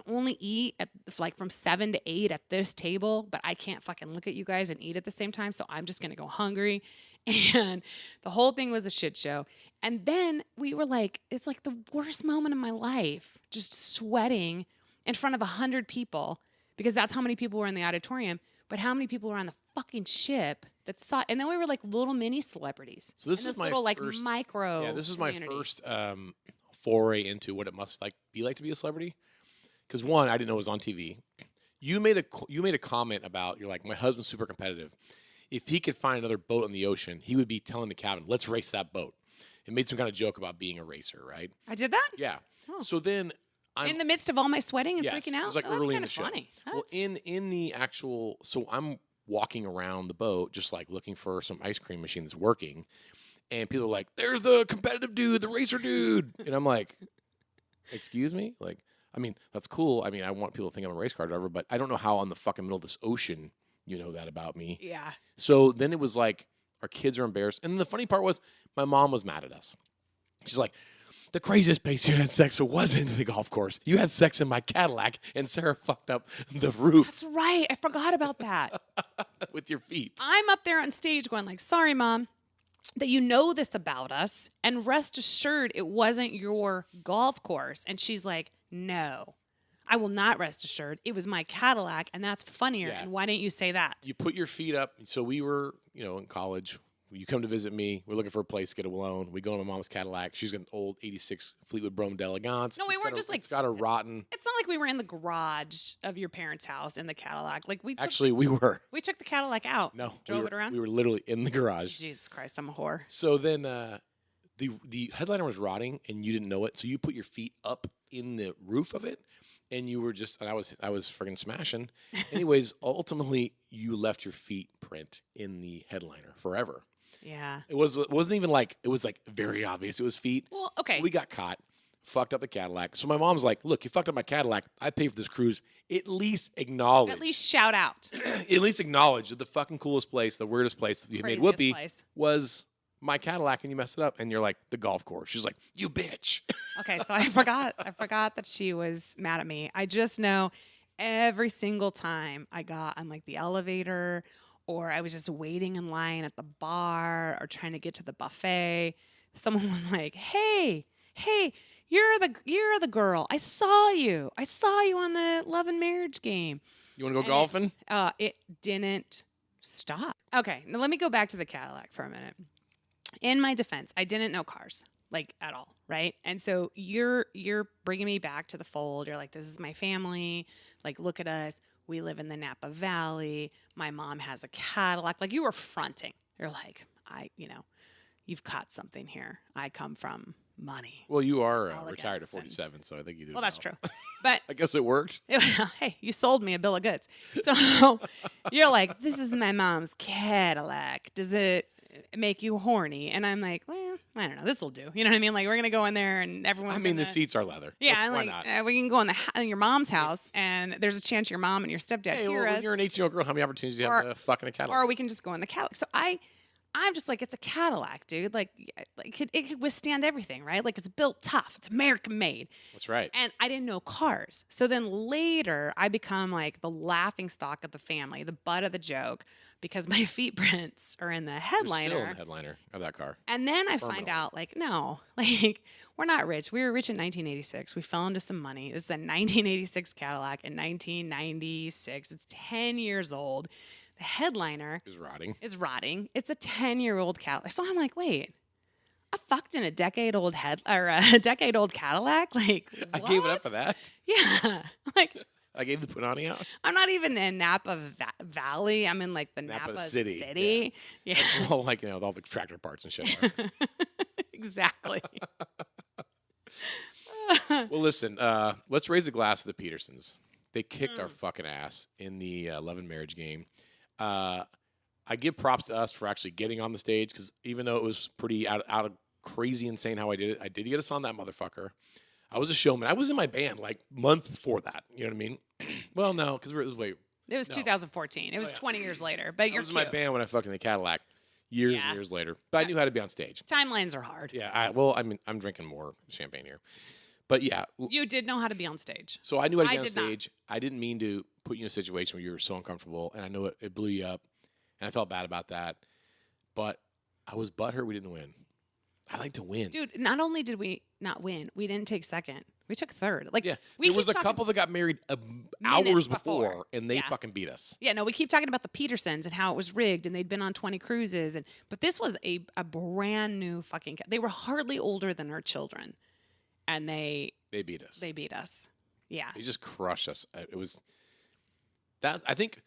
only eat at from 7 to 8 at this table, but I can't fucking look at you guys and eat at the same time. So I'm just gonna go hungry." And the whole thing was a shit show. And then we were it's the worst moment of my life, just sweating in front of 100 people because that's how many people were in the auditorium. But how many people were on the fucking ship that saw? And then we were little mini celebrities. So this is my little first, micro. Yeah, this is community. my first foray into what it must be like to be a celebrity. Because one, I didn't know it was on TV. You made a comment about you're like, my husband's super competitive. If he could find another boat in the ocean, he would be telling the cabin, "Let's race that boat." It made some kind of joke about being a racer, right? I did that? Yeah. Oh. So then in the midst of all my sweating and yes, freaking out? It was early in the funny. show. Well, in the actual, so I'm walking around the boat just looking for some ice cream machine that's working. And people are like, "There's the competitive dude, the racer dude." And I'm like, "Excuse me?" That's cool. I want people to think I'm a race car driver, but I don't know how on the fucking middle of this ocean you know that about me. Yeah. So then it was our kids are embarrassed. And the funny part was my mom was mad at us. She's like, "The craziest place you had sex wasn't in the golf course. You had sex in my Cadillac and Sarah fucked up the roof." That's right. I forgot about that. With your feet. I'm up there on stage going "Sorry, Mom, that you know this about us. And rest assured it wasn't your golf course." And she's like, "No, I will not rest assured. It was my Cadillac, and that's funnier. Yeah. And why didn't you say that?" You put your feet up. So we were, in college. you come to visit me. We're looking for a place to get alone. We go to my mom's Cadillac. She's got an old 86 Fleetwood Brougham d'Elegance. No, we weren't just like... It's got a rotten... It's not like we were in the garage of your parents' house in the Cadillac. Like we took, Actually, we were. We took the Cadillac out. No. Drove it around? We were literally in the garage. Jesus Christ, I'm a whore. So then the headliner was rotting, and you didn't know it. So you put your feet up in the roof of it, and you were just... And I was freaking smashing. Anyways, ultimately, you left your feet print in the headliner forever. Yeah. It wasn't even like, it was like very obvious. It was feet. Well, okay. So we got caught, fucked up the Cadillac. So my mom's like, look, you fucked up my Cadillac. I paid for this cruise. At least acknowledge. At least shout out. At least acknowledge that the fucking coolest place, the weirdest place that you made Craziest whoopee place. was my Cadillac, and you messed it up. And you're like, the golf course. She's like, you bitch. Okay, so I forgot that she was mad at me. I just know every single time I got on like the elevator, or I was just waiting in line at the bar or trying to get to the buffet, someone was like, hey, you're the girl. I saw you on the Love and Marriage game. You want to go golfing? It didn't stop. Okay, now let me go back to the Cadillac for a minute. In my defense, I didn't know cars, like at all, right? And so you're bringing me back to the fold. You're like, this is my family. Like, look at us. We live in the Napa Valley. My mom has a Cadillac. Like, you were fronting. You're like, you've caught something here. I come from money. Well, you are Elegance retired at and- 47, so I think you did. Well, that's true. But I guess it worked. hey, you sold me a bill of goods. So you're like, this is my mom's Cadillac. Does it make you horny? And I'm like, well, I don't know. This will do. You know what I mean? Like, we're going to go in there and everyone's the seats are leather. Yeah, Why and not? we can go in your mom's house, and there's a chance your mom and your stepdad Hey, hear well, when us. you're an 18-year-old girl, how many opportunities do you have to fuck in a Cadillac? Or we can just go in the Cadillac. So I'm just like, it's a Cadillac, dude. Like it could withstand everything, right? Like, it's built tough. It's American made. That's right. And I didn't know cars. So then later, I become like the laughing stock of the family, the butt of the joke, because my feet prints are in the You're headliner. still in the headliner of that car. And then I Terminal. find out, like, no, like, we're not rich. We were rich in 1986. We fell into some money. This is a 1986 Cadillac in 1996. It's 10 years old. The headliner Is rotting. It's a 10-year-old Cadillac. So I'm like, wait, I fucked in a decade-old Cadillac? Like, I what? gave it up for that. Yeah. Like, I gave the punani out. I'm not even in Napa Valley. I'm in, like, the Napa City. Yeah. Well, like, with all the tractor parts and shit. Are. Exactly. Well, listen, let's raise a glass to the Petersons. They kicked our fucking ass in the Love and Marriage game. I give props to us for actually getting on the stage, because even though it was pretty out of crazy insane how I did it, I did get us on that motherfucker. I was a showman. I was in my band like months before that. You know what I mean? Well, no, because it was It was 2014. It was 20 years later. But you're I was in my band when I fucked in the Cadillac years and years later. But I knew how to be on stage. Timelines are hard. Yeah. I'm drinking more champagne here. But yeah. You did know how to be on stage. So I knew how to be on did not. stage. I didn't mean to put you in a situation where you were so uncomfortable, and I know it blew you up, and I felt bad about that. But I was butthurt we didn't win. I like to win. Dude, not only did we not win, we didn't take second. We took third. Like, Yeah, we there was keep a talking- couple that got married Minutes hours before. before, and they Yeah. fucking beat us. Yeah, no, we keep talking about the Petersons and how it was rigged and they'd been on 20 cruises. But this was a brand new fucking... They were hardly older than our children. And they They beat us. beat us. Yeah. They just crushed us. It was that. I think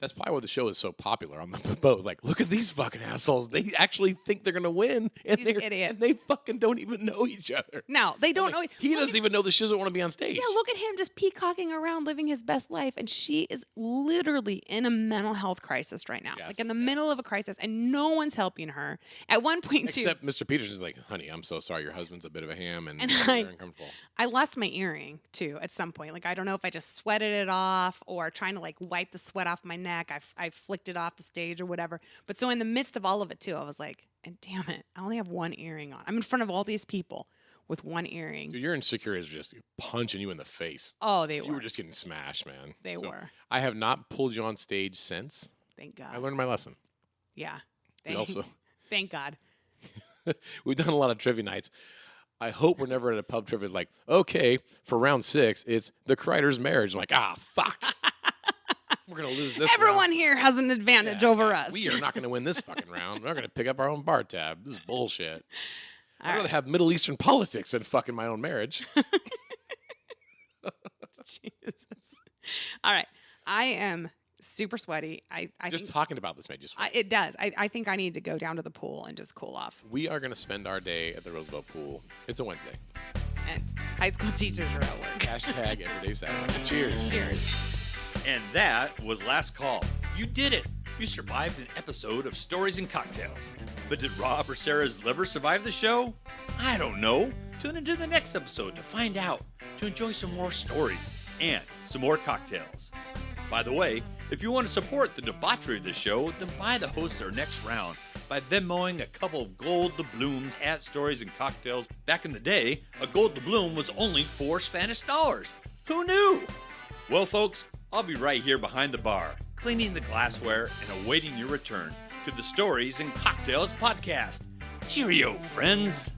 that's probably why the show is so popular on the boat. Like, look at these fucking assholes. They actually think they're gonna win, and These they're idiots. and they fucking don't even know each other. No, they don't know. He Look doesn't even know that she doesn't want to be on stage. Yeah, look at him just peacocking around, living his best life. And she is literally in a mental health crisis right now. Yes, Like in the middle of a crisis, and no one's helping her. At one point, too, Except Mr. Peterson's like, honey, I'm so sorry. Your husband's a bit of a ham, and And you're I- uncomfortable. I lost my earring, too, at some point. Like, I don't know if I just sweated it off or trying to, like, wipe the sweat off my neck. I flicked it off the stage or whatever. But so in the midst of all of it, too, I was like, and damn it, I only have one earring on. I'm in front of all these people with one earring. Dude, your insecurities are just punching you in the face. Oh, they You were. were just getting smashed, man. They So, were. I have not pulled you on stage since. Thank God. I learned my lesson. Yeah. We also Thank God. we've done a lot of trivia nights. I hope we're never at a pub trivia like, okay, for round 6, it's the Kreider's marriage. I'm like, fuck. We're going to lose this Everyone round. here has an advantage over us. We are not going to win this fucking round. We're not going to pick up our own bar tab. This is bullshit. I'd rather have Middle Eastern politics than fucking my own marriage. Jesus. All right. I am super sweaty. I Just think talking about this made you sweat. it does. I think I need to go down to the pool and just cool off. We are going to spend our day at the Roosevelt Pool. It's a Wednesday. And high school teachers are at work. Hashtag Everyday Saturday. Cheers. Cheers. And that was Last Call. You did it. You survived an episode of Stories and Cocktails. But did Rob or Sarah's liver survive the show? I don't know. Tune into the next episode to find out, to enjoy some more stories and some more cocktails. By the way, if you want to support the debauchery of the show, then buy the host their next round by Venmoing a couple of gold doubloons at Stories and Cocktails. Back in the day, a gold doubloon was only $4 Spanish. Who knew? Well, folks, I'll be right here behind the bar, cleaning the glassware and awaiting your return to the Stories and Cocktails podcast. Cheerio, friends.